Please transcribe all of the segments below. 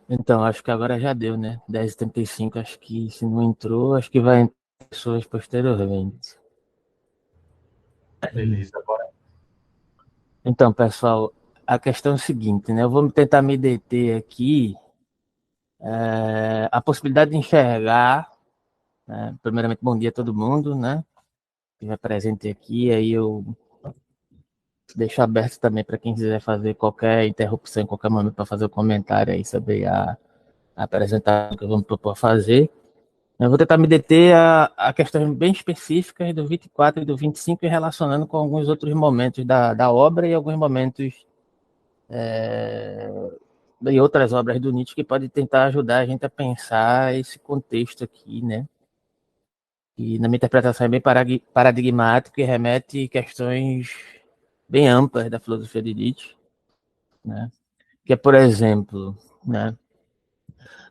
Então, acho que agora já deu, né? 10h35, acho que se não entrou, acho que vai entrar pessoas posteriormente. Beleza, bora. Então, pessoal, a questão é o seguinte, né? Eu vou tentar me deter aqui, a possibilidade de enxergar, né? Primeiramente, bom dia a todo mundo, né? Que estiver presente aqui, aí eu deixo aberto também para quem quiser fazer qualquer interrupção em qualquer momento para fazer o um comentário aí sobre a apresentação que eu vou me propor fazer. Eu vou tentar me deter a questões bem específicas do 24 e do 25 e relacionando com alguns outros momentos da obra e alguns momentos e outras obras do Nietzsche que podem tentar ajudar a gente a pensar esse contexto aqui, né? E na minha interpretação é bem paradigmático e remete questões bem amplas da filosofia de Nietzsche, né? Que é, por exemplo, né?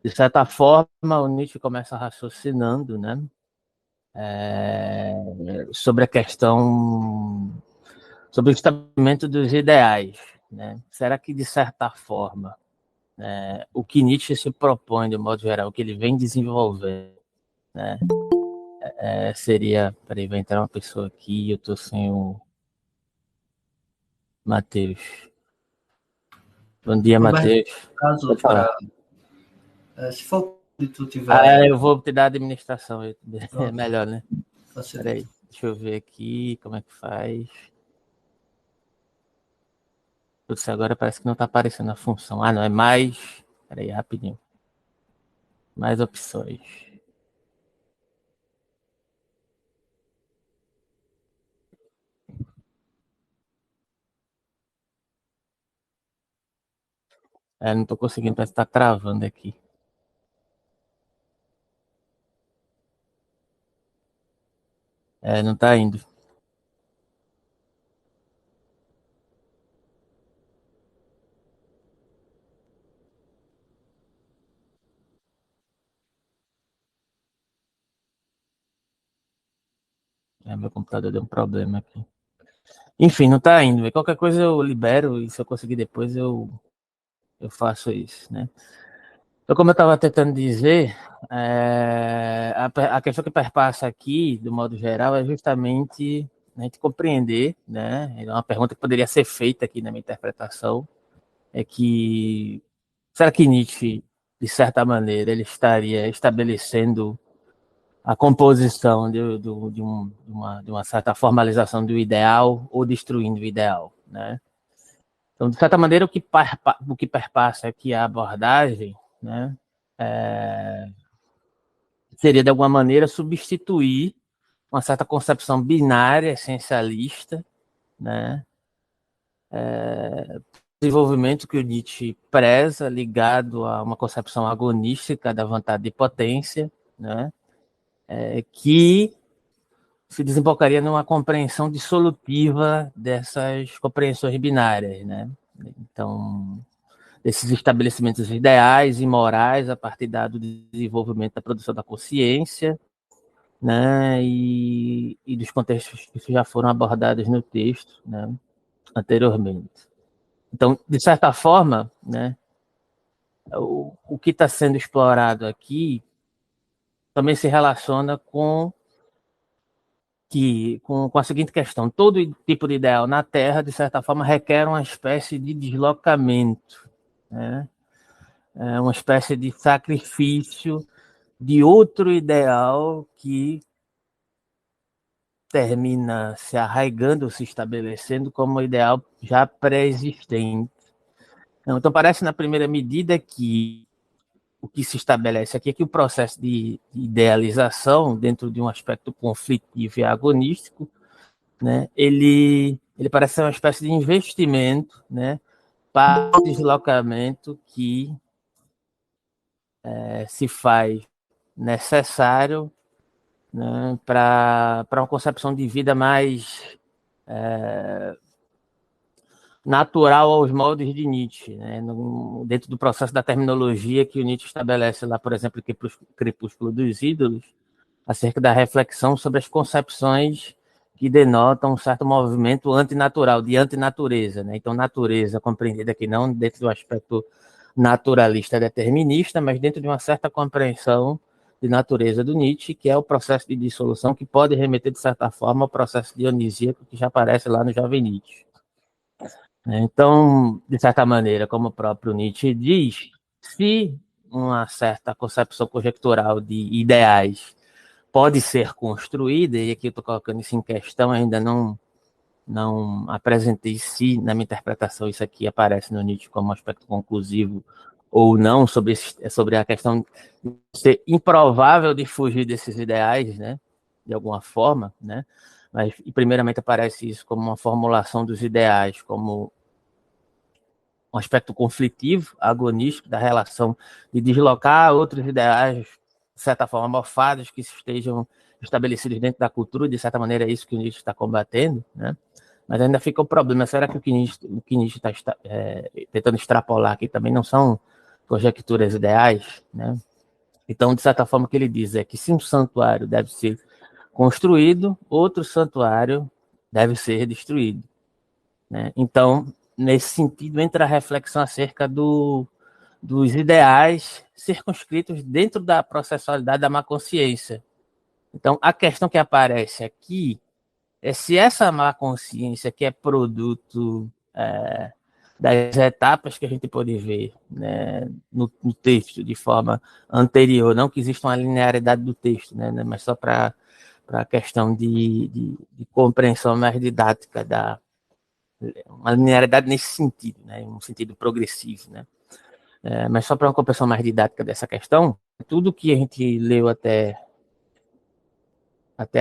De certa forma, o Nietzsche começa raciocinando, né? Sobre a questão, sobre o estabelecimento dos ideais, né? Será que, de certa forma, o que Nietzsche se propõe, de modo geral, o que ele vem desenvolvendo, né? Seria. Peraí, vai entrar uma pessoa aqui, eu tô sem o Matheus. Bom dia, Roberto, Matheus. caso Pode falar. para, se for que tu Ah, tiver, eu vou te dar a administração, é pronto, melhor, né? facilita. Peraí, deixa eu ver aqui como é que faz. Putz, agora parece que não tá aparecendo a função. Ah, não, é mais. Peraí, rapidinho. Mais opções. Não tô conseguindo, parece que tá travando aqui. Não tá indo. Meu computador deu um problema aqui. Enfim, não tá indo. Qualquer coisa eu libero e se eu conseguir depois eu faço isso, né? Então, como eu estava tentando dizer, a questão que perpassa aqui, do modo geral, é justamente a gente compreender, né? É uma pergunta que poderia ser feita aqui na minha interpretação, é que será que Nietzsche, de certa maneira, ele estaria estabelecendo a composição de uma certa formalização do ideal ou destruindo o ideal, né? Então, de certa maneira, o que perpassa aqui a abordagem, né, seria, de alguma maneira, substituir uma certa concepção binária, essencialista, né, desenvolvimento que o Nietzsche preza, ligado a uma concepção agonística da vontade de potência, né, que se desembocaria numa compreensão dissolutiva dessas compreensões binárias, né? Então, desses estabelecimentos ideais e morais a partir do desenvolvimento da produção da consciência, né? E dos contextos que já foram abordados no texto, né? Anteriormente. Então, de certa forma, né? O que está sendo explorado aqui também se relaciona com a seguinte questão: todo tipo de ideal na Terra, de certa forma, requer uma espécie de deslocamento, né? Uma espécie de sacrifício de outro ideal que termina se arraigando, se estabelecendo como ideal já pré-existente. Então, parece, na primeira medida, que o que se estabelece aqui é que o processo de idealização, dentro de um aspecto conflitivo e agonístico, né, ele parece ser uma espécie de investimento, né, para o deslocamento que se faz necessário, né, para uma concepção de vida mais natural aos moldes de Nietzsche, né, dentro do processo da terminologia que o Nietzsche estabelece lá, por exemplo, Crepúsculo dos Ídolos, acerca da reflexão sobre as concepções que denotam um certo movimento antinatural, de antinatureza, né? Então, natureza compreendida aqui não dentro do aspecto naturalista determinista, mas dentro de uma certa compreensão de natureza do Nietzsche, que é o processo de dissolução, que pode remeter, de certa forma, ao processo dionisíaco que já aparece lá no Jovem Nietzsche. Então, de certa maneira, como o próprio Nietzsche diz, se uma certa concepção conjectural de ideais pode ser construída, e aqui eu estou colocando isso em questão, ainda não apresentei se na minha interpretação isso aqui aparece no Nietzsche como um aspecto conclusivo ou não, sobre a questão de ser improvável de fugir desses ideais, né, de alguma forma, né, mas primeiramente aparece isso como uma formulação dos ideais, como um aspecto conflitivo, agonístico da relação de deslocar outros ideais, de certa forma, mofados, que estejam estabelecidos dentro da cultura, de certa maneira é isso que o Nietzsche está combatendo, né? Mas ainda fica o problema, será que o que Nietzsche está tentando extrapolar aqui também não são conjecturas ideais, né? Então, de certa forma, o que ele diz é que se um santuário deve ser construído, outro santuário deve ser destruído, né? Então, nesse sentido, entra a reflexão acerca dos ideais circunscritos dentro da processualidade da má consciência. Então, a questão que aparece aqui é se essa má consciência, que é produto das etapas que a gente pode ver, né, no texto de forma anterior, não que exista uma linearidade do texto, né, mas só para a questão de compreensão mais didática uma linearidade nesse sentido, né, um sentido progressivo, né. Mas só para uma compreensão mais didática dessa questão, tudo que a gente leu até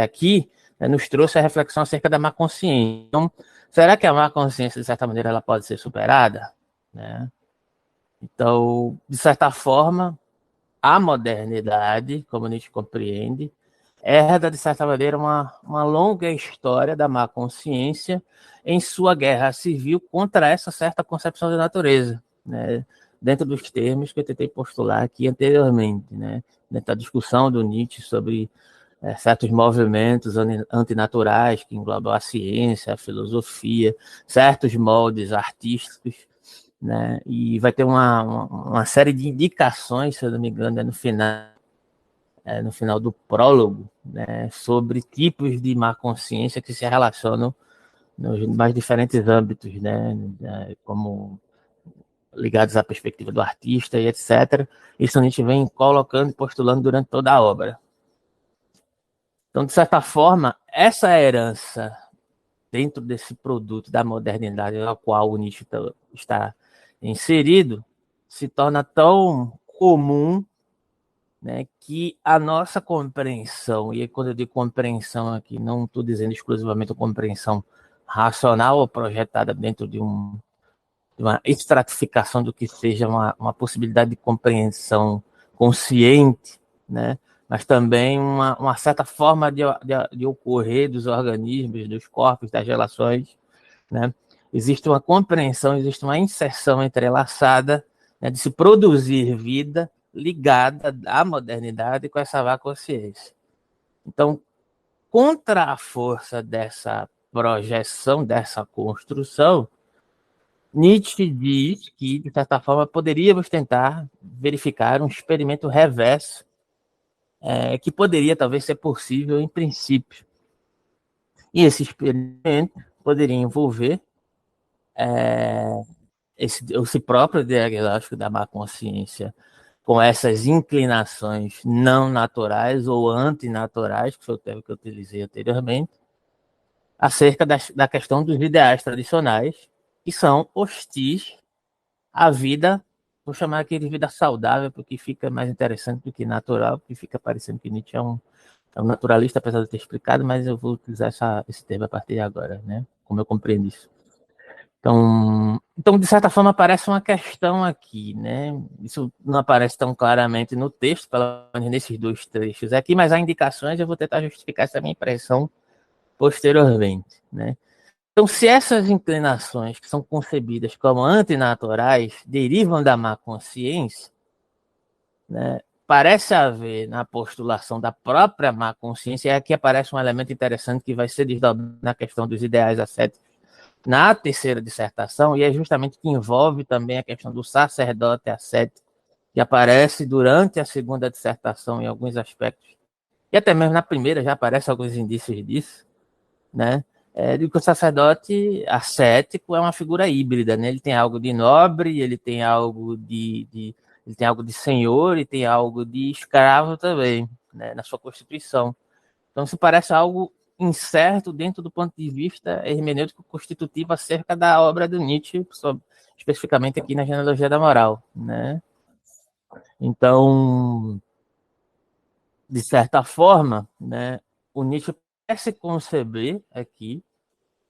aqui, né, nos trouxe a reflexão acerca da má consciência. Então, será que a má consciência, de certa maneira, ela pode ser superada? Né? Então, de certa forma, a modernidade, como a gente compreende, herda, de certa maneira, uma longa história da má consciência em sua guerra civil contra essa certa concepção de natureza, né? Dentro dos termos que eu tentei postular aqui anteriormente, né? Dentro da discussão do Nietzsche sobre certos movimentos antinaturais que englobam a ciência, a filosofia, certos moldes artísticos, né? E vai ter uma série de indicações, se eu não me engano, no final do prólogo, né, sobre tipos de má consciência que se relacionam nos mais diferentes âmbitos, né, como ligados à perspectiva do artista e etc. Isso a gente vem colocando e postulando durante toda a obra. Então, de certa forma, essa herança dentro desse produto da modernidade no qual o Nietzsche está inserido se torna tão comum, né, que a nossa compreensão, e quando eu digo compreensão aqui, não estou dizendo exclusivamente a compreensão racional ou projetada dentro de uma estratificação do que seja uma possibilidade de compreensão consciente, né, mas também uma certa forma de ocorrer dos organismos, dos corpos, das relações, né? Existe uma compreensão, existe uma inserção entrelaçada, né, de se produzir vida ligada à modernidade com essa má consciência. Então, contra a força dessa projeção, dessa construção, Nietzsche diz que, de certa forma, poderíamos tentar verificar um experimento reverso, que poderia talvez ser possível em princípio. E esse experimento poderia envolver esse próprio diagnóstico da má consciência com essas inclinações não naturais ou antinaturais, que foi o termo que eu utilizei anteriormente, acerca da questão dos ideais tradicionais, que são hostis à vida, vou chamar aqui de vida saudável, porque fica mais interessante do que natural, porque fica parecendo que Nietzsche é um naturalista, apesar de ter explicado, mas eu vou utilizar esse termo a partir de agora, né? Como eu compreendo isso. Então, de certa forma, aparece uma questão aqui, né? Isso não aparece tão claramente no texto, pelo menos nesses dois trechos aqui, mas há indicações, eu vou tentar justificar essa minha impressão posteriormente, né? Então, se essas inclinações que são concebidas como antinaturais derivam da má consciência, né, parece haver na postulação da própria má consciência, e aqui aparece um elemento interessante que vai ser desdobrado na questão dos ideais ascéticos na terceira dissertação, e é justamente que envolve também a questão do sacerdote ascético, que aparece durante a segunda dissertação em alguns aspectos, e até mesmo na primeira já aparecem alguns indícios disso, né? De que o sacerdote ascético é uma figura híbrida, né? Ele tem algo de nobre, ele tem algo ele tem algo de senhor e tem algo de escravo também, né? Na sua constituição. Então, isso parece algo incerto dentro do ponto de vista hermenêutico constitutivo acerca da obra do Nietzsche, especificamente aqui na genealogia da moral, né? Então, de certa forma, né, o Nietzsche parece conceber aqui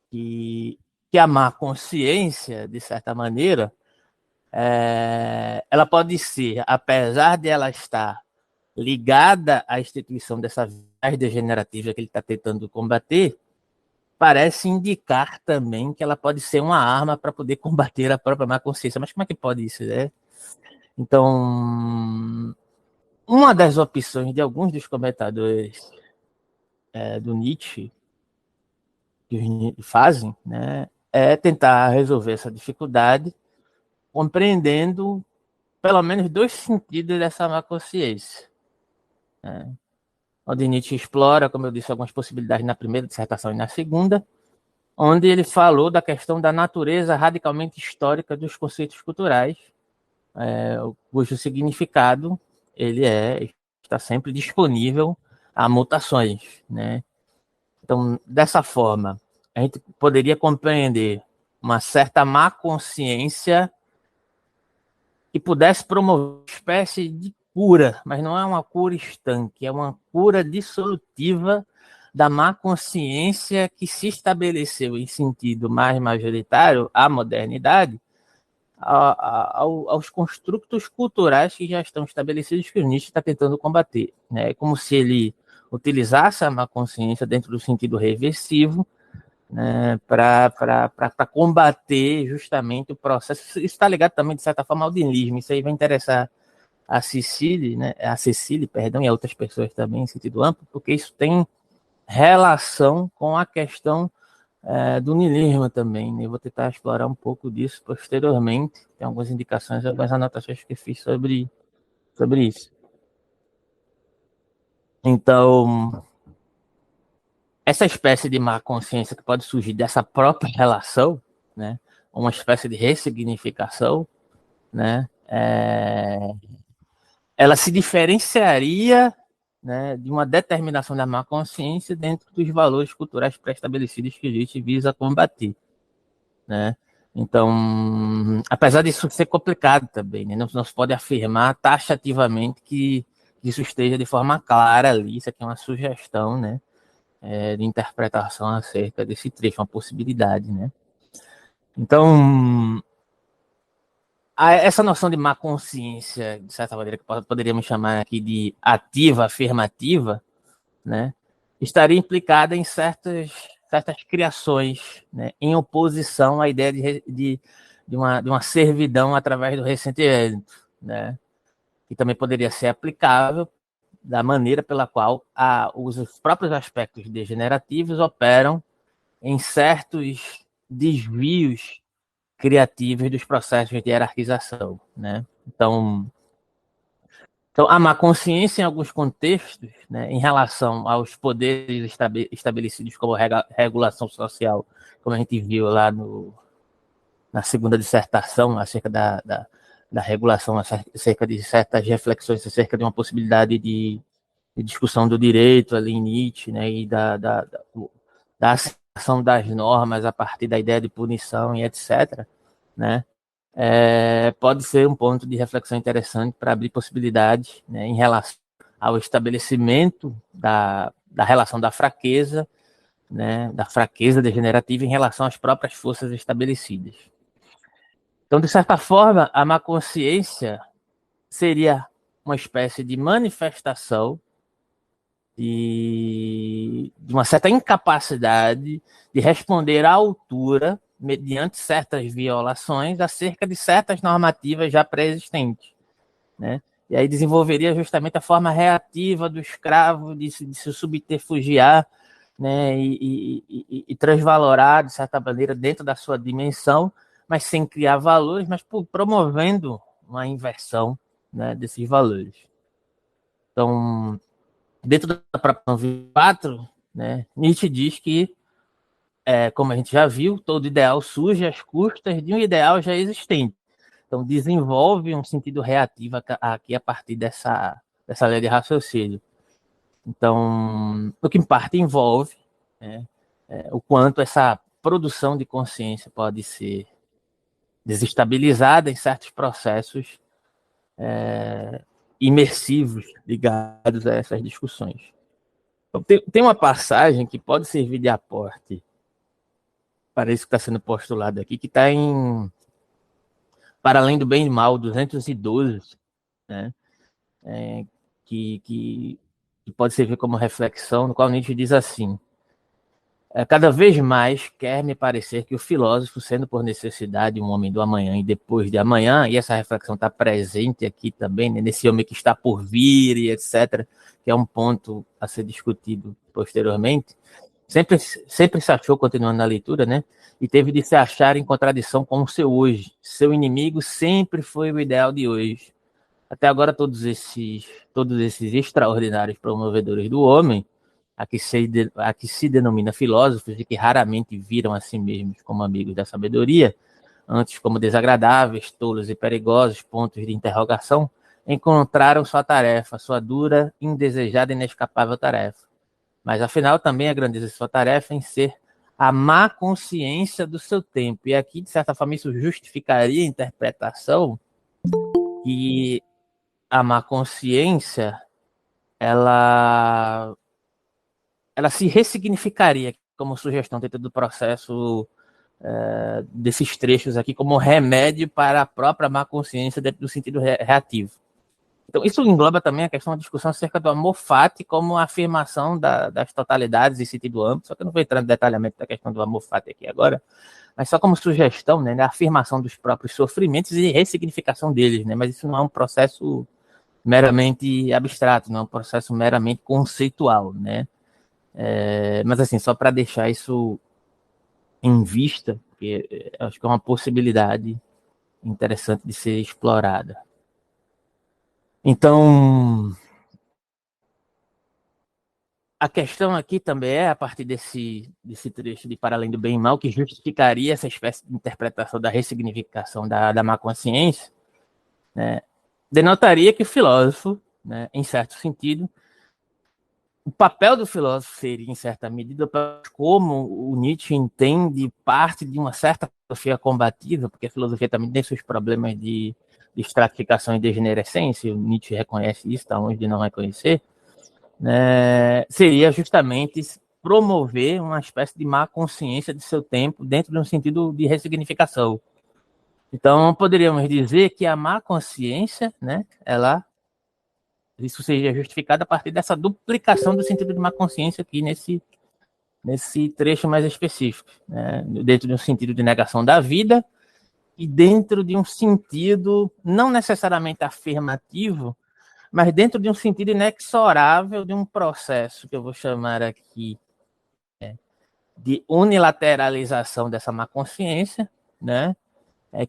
que, que a má consciência, de certa maneira, ela pode ser, apesar de ela estar ligada à instituição dessa viagem degenerativa que ele está tentando combater, parece indicar também que ela pode ser uma arma para poder combater a própria má consciência. Mas como é que pode isso, né? Então, uma das opções de alguns dos comentadores do Nietzsche que fazem, né, é tentar resolver essa dificuldade compreendendo pelo menos dois sentidos dessa má consciência. Né? Onde Nietzsche explora, como eu disse, algumas possibilidades na primeira dissertação e na segunda, onde ele falou da questão da natureza radicalmente histórica dos conceitos culturais, cujo significado está sempre disponível a mutações, né? Então, dessa forma, a gente poderia compreender uma certa má consciência que pudesse promover uma espécie de cura, mas não é uma cura estanque, é uma cura dissolutiva da má consciência que se estabeleceu em sentido mais majoritário à modernidade, aos construtos culturais que já estão estabelecidos que o Nietzsche está tentando combater. É como se ele utilizasse a má consciência dentro do sentido reversivo, né, para combater justamente o processo. Isso está ligado também, de certa forma, ao niilismo. Isso aí vai interessar a Cecília, né, perdão, e a outras pessoas também, em sentido amplo, porque isso tem relação com a questão do niilismo também. Né? Eu vou tentar explorar um pouco disso posteriormente. Tem algumas indicações, algumas anotações que fiz sobre isso. Então, essa espécie de má consciência que pode surgir dessa própria relação, né, uma espécie de ressignificação, né, ela se diferenciaria, né, de uma determinação da má consciência dentro dos valores culturais pré-estabelecidos que a gente visa combater, né? Então, apesar disso ser complicado também, né, não se pode afirmar taxativamente que isso esteja de forma clara ali, isso aqui é uma sugestão, né, de interpretação acerca desse trecho, uma possibilidade, né? Então, essa noção de má consciência, de certa maneira, que poderíamos chamar aqui de ativa, afirmativa, né, estaria implicada em certas criações, né, em oposição à ideia de uma servidão através do ressentimento, né, que também poderia ser aplicável da maneira pela qual os próprios aspectos degenerativos operam em certos desvios criativos dos processos de hierarquização, né? Então, a má consciência em alguns contextos, né, em relação aos poderes estabelecidos como regulação social, como a gente viu lá na segunda dissertação, acerca da regulação, acerca de certas reflexões, acerca de uma possibilidade de discussão do direito ali em Nietzsche, né, e da aceitação das normas a partir da ideia de punição e etc., né, pode ser um ponto de reflexão interessante para abrir possibilidades, né, em relação ao estabelecimento da relação da fraqueza, né, da fraqueza degenerativa em relação às próprias forças estabelecidas. Então, de certa forma, a má consciência seria uma espécie de manifestação de uma certa incapacidade de responder à altura, mediante certas violações, acerca de certas normativas já pré-existentes, né? E aí desenvolveria justamente a forma reativa do escravo de se subterfugiar né, e transvalorar, de certa maneira, dentro da sua dimensão, mas sem criar valores, mas promovendo uma inversão, né, desses valores. Então, dentro da própria 94, né, Nietzsche diz que, como a gente já viu, todo ideal surge às custas de um ideal já existente. Então, desenvolve um sentido reativo aqui a partir dessa lei de raciocínio. Então, o que em parte envolve, né, o quanto essa produção de consciência pode ser desestabilizada em certos processos imersivos ligados a essas discussões. Então, tem uma passagem que pode servir de aporte para isso que está sendo postulado aqui, que está em Para Além do Bem e do Mal, 212, né? Que pode servir como reflexão, no qual Nietzsche diz assim: cada vez mais quer me parecer que o filósofo, sendo por necessidade um homem do amanhã e depois de amanhã, e essa reflexão está presente aqui também, né, nesse homem que está por vir e etc., que é um ponto a ser discutido posteriormente, sempre se achou, continuando na leitura, né, e teve de se achar em contradição com o seu hoje. Seu inimigo sempre foi o ideal de hoje. Até agora, todos esses extraordinários promovedores do homem, a que se denomina filósofos e que raramente viram a si mesmos como amigos da sabedoria, antes como desagradáveis, tolos e perigosos pontos de interrogação, encontraram sua tarefa, sua dura, indesejada e inescapável tarefa. Mas, afinal, também a grandeza de sua tarefa em ser a má consciência do seu tempo. E aqui, de certa forma, isso justificaria a interpretação que a má consciência ela se ressignificaria como sugestão dentro do processo desses trechos aqui como remédio para a própria má consciência dentro do sentido reativo. Então, isso engloba também a questão da discussão acerca do amor fati como afirmação das totalidades em sentido amplo, só que eu não vou entrar no detalhamento da questão do amor fati aqui agora, mas só como sugestão, né, a afirmação dos próprios sofrimentos e ressignificação deles, né, mas isso não é um processo meramente abstrato, não é um processo meramente conceitual, né? Mas assim, só para deixar isso em vista, porque acho que é uma possibilidade interessante de ser explorada. Então, a questão aqui também é, a partir desse trecho de Para Além do Bem e Mal, que justificaria essa espécie de interpretação da ressignificação da má consciência, né, denotaria que o filósofo, né, em certo sentido, o papel do filósofo seria, em certa medida, como o Nietzsche entende parte de uma certa filosofia combativa, porque a filosofia também tem seus problemas de estratificação e degenerescência, o Nietzsche reconhece isso, está longe de não reconhecer, né, seria justamente promover uma espécie de má consciência de seu tempo dentro de um sentido de ressignificação. Então, poderíamos dizer que a má consciência, né, isso seria justificado a partir dessa duplicação do sentido de má consciência aqui nesse trecho mais específico, né, dentro de um sentido de negação da vida e dentro de um sentido não necessariamente afirmativo, mas dentro de um sentido inexorável de um processo que eu vou chamar aqui de unilateralização dessa má consciência, né,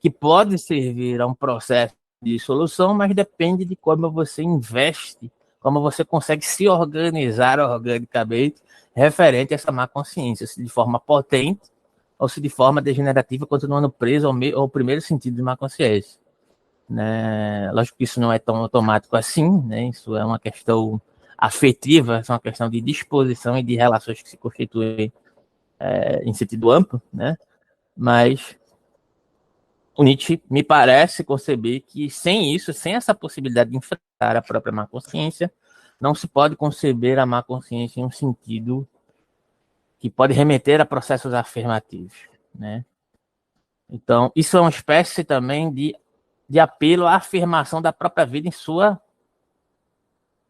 que pode servir a um processo de solução, mas depende de como você investe, como você consegue se organizar organicamente referente a essa má consciência, se de forma potente ou se de forma degenerativa, continuando preso ao primeiro sentido de má consciência. Né? Lógico que isso não é tão automático assim, né? Isso é uma questão afetiva, é uma questão de disposição e de relações que se constituem em sentido amplo, né? Mas o Nietzsche me parece conceber que sem isso, sem essa possibilidade de enfrentar a própria má consciência, não se pode conceber a má consciência em um sentido que pode remeter a processos afirmativos, né? Então, isso é uma espécie também de apelo à afirmação da própria vida em sua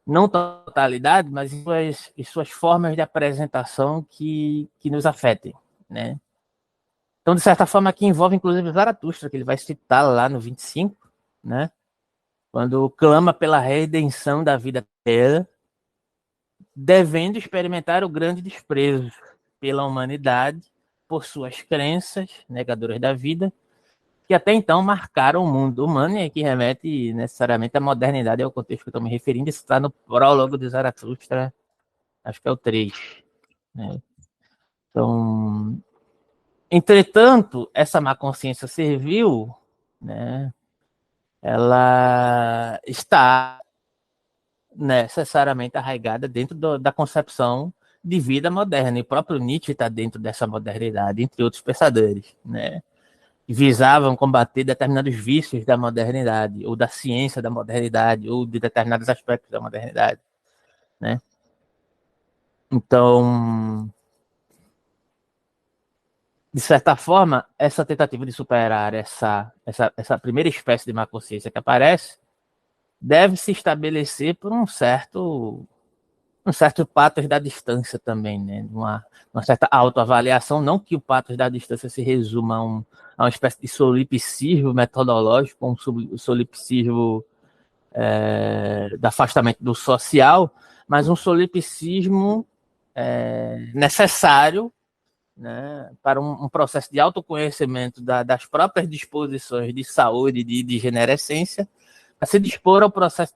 não totalidade, mas em suas formas de apresentação que nos afetem, né? Então, de certa forma, aqui envolve inclusive Zaratustra, que ele vai citar lá no 25, né? Quando clama pela redenção da vida dela, devendo experimentar o grande desprezo pela humanidade por suas crenças negadoras da vida, que até então marcaram o mundo humano e que remete necessariamente à modernidade, é o contexto que eu estou me referindo. Isso está no prólogo de Zaratustra, acho que é o 3. Né? Então, entretanto, essa má consciência servil, né, ela está necessariamente arraigada dentro da concepção de vida moderna. E o próprio Nietzsche está dentro dessa modernidade, entre outros pensadores, né? Que visavam combater determinados vícios da modernidade, ou da ciência da modernidade, ou de determinados aspectos da modernidade, né? Então, de certa forma, essa tentativa de superar essa primeira espécie de má consciência que aparece deve se estabelecer por um certo patos da distância também, né? Uma certa autoavaliação, não que o patos da distância se resuma a uma espécie de solipsismo metodológico, um solipsismo do afastamento do social, mas um solipsismo necessário, né, para um processo de autoconhecimento das próprias disposições de saúde e de degenerescência, a se dispor ao processo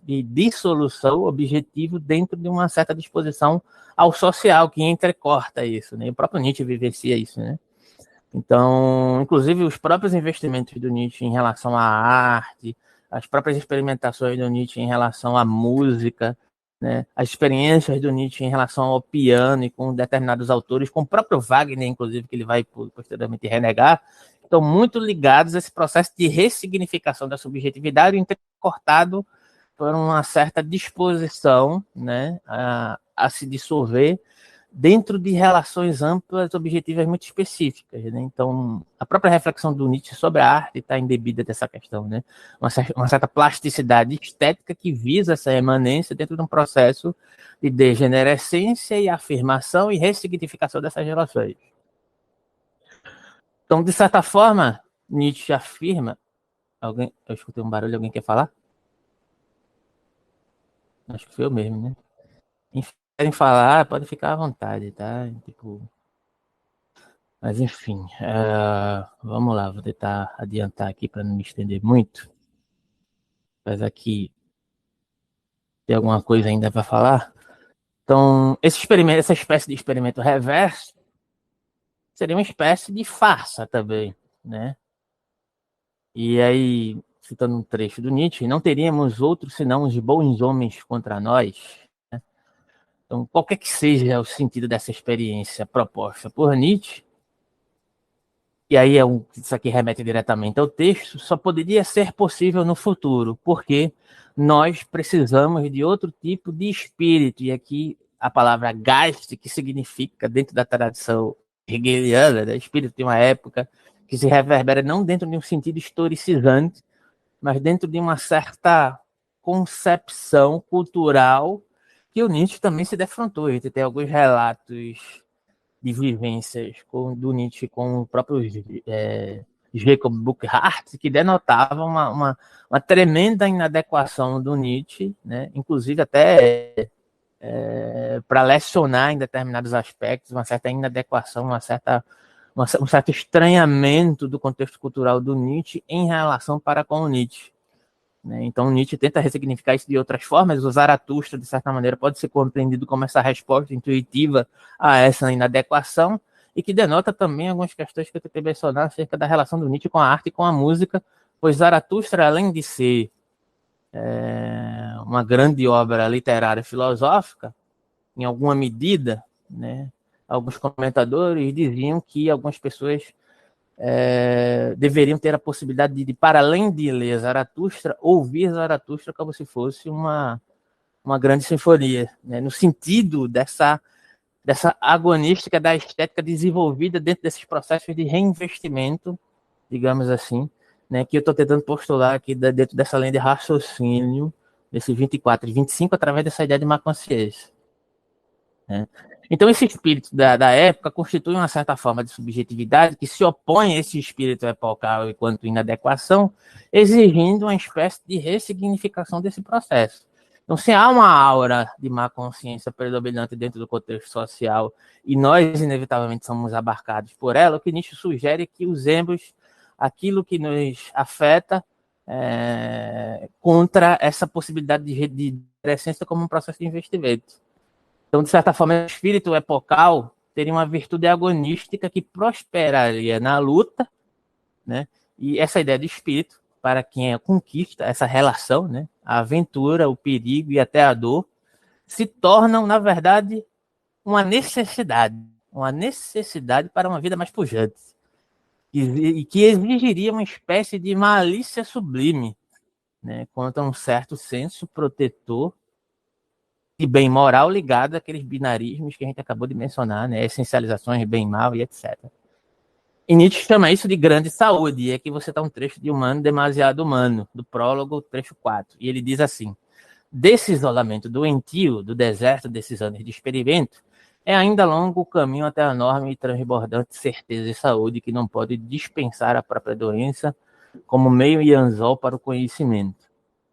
de dissolução objetivo dentro de uma certa disposição ao social que entrecorta isso, né? O próprio Nietzsche vivencia isso, né? Então, inclusive os próprios investimentos do Nietzsche em relação à arte, as próprias experimentações do Nietzsche em relação à música, né? As experiências do Nietzsche em relação ao piano e com determinados autores, com o próprio Wagner, inclusive, que ele vai posteriormente renegar, estão muito ligados a esse processo de ressignificação da subjetividade, intercortado por uma certa disposição, né, a se dissolver dentro de relações amplas, objetivas muito específicas. Né? Então, a própria reflexão do Nietzsche sobre a arte está embebida dessa questão, né? Uma certa plasticidade estética que visa essa emanência dentro de um processo de degenerescência e afirmação e ressignificação dessas relações. Então, de certa forma, Nietzsche afirma... Eu escutei um barulho, alguém quer falar? Acho que foi eu mesmo, né? Enfim, querem falar, pode ficar à vontade, tá? Tipo... Mas enfim, vamos lá, vou tentar adiantar aqui para não me estender muito. Mas aqui tem alguma coisa ainda para falar. Então, esse experimento, essa espécie de experimento reverso seria uma espécie de farsa também, né? E aí, citando um trecho do Nietzsche, não teríamos outros senão os bons homens contra nós. Né? Então, qualquer que seja o sentido dessa experiência proposta por Nietzsche, e aí isso aqui remete diretamente ao texto, só poderia ser possível no futuro, porque nós precisamos de outro tipo de espírito. E aqui a palavra Geist, que significa, dentro da tradição hegeliana, né, espírito de uma época, que se reverbera não dentro de um sentido historicizante, mas dentro de uma certa concepção cultural que o Nietzsche também se defrontou. A gente tem alguns relatos de vivências do Nietzsche com o próprio Jacob Burckhardt, que denotavam uma tremenda inadequação do Nietzsche, né? Inclusive até para lecionar em determinados aspectos, uma certa inadequação, um certo estranhamento do contexto cultural do Nietzsche em relação para com o Nietzsche. Né? Então, Nietzsche tenta ressignificar isso de outras formas. O Zaratustra, de certa maneira, pode ser compreendido como essa resposta intuitiva a essa inadequação e que denota também algumas questões que eu tentei mencionar acerca da relação do Nietzsche com a arte e com a música, pois Zaratustra, além de ser uma grande obra literária e filosófica, em alguma medida, né, alguns comentadores diziam que algumas pessoas deveriam ter a possibilidade de, para além de ler Zaratustra, ouvir Zaratustra como se fosse uma grande sinfonia, né? No sentido dessa agonística da estética desenvolvida dentro desses processos de reinvestimento, digamos assim, né? Que eu estou tentando postular aqui dentro dessa linha de raciocínio, desse 24 e 25, através dessa ideia de má consciência. Né? Então, esse espírito da época constitui uma certa forma de subjetividade que se opõe a esse espírito epocal enquanto inadequação, exigindo uma espécie de ressignificação desse processo. Então, se há uma aura de má consciência predominante dentro do contexto social e nós, inevitavelmente, somos abarcados por ela, o que Nietzsche sugere é que usemos aquilo que nos afeta contra essa possibilidade de essência como um processo de investimento. Então, de certa forma, o espírito epocal teria uma virtude agonística que prosperaria na luta, né? E essa ideia de espírito, para quem conquista essa relação, né? A aventura, o perigo e até a dor, se tornam, na verdade, uma necessidade para uma vida mais pujante, e que exigiria uma espécie de malícia sublime, né? Contra um certo senso protetor de bem moral ligado àqueles binarismos que a gente acabou de mencionar, né? Essencializações, bem e mal e etc. E Nietzsche chama isso de grande saúde, e aqui você está um trecho de Humano Demasiado Humano, do prólogo, trecho 4. E ele diz assim: desse isolamento doentio, do deserto desses anos de experimento, é ainda longo o caminho até a enorme e transbordante certeza e saúde que não pode dispensar a própria doença como meio e anzol para o conhecimento.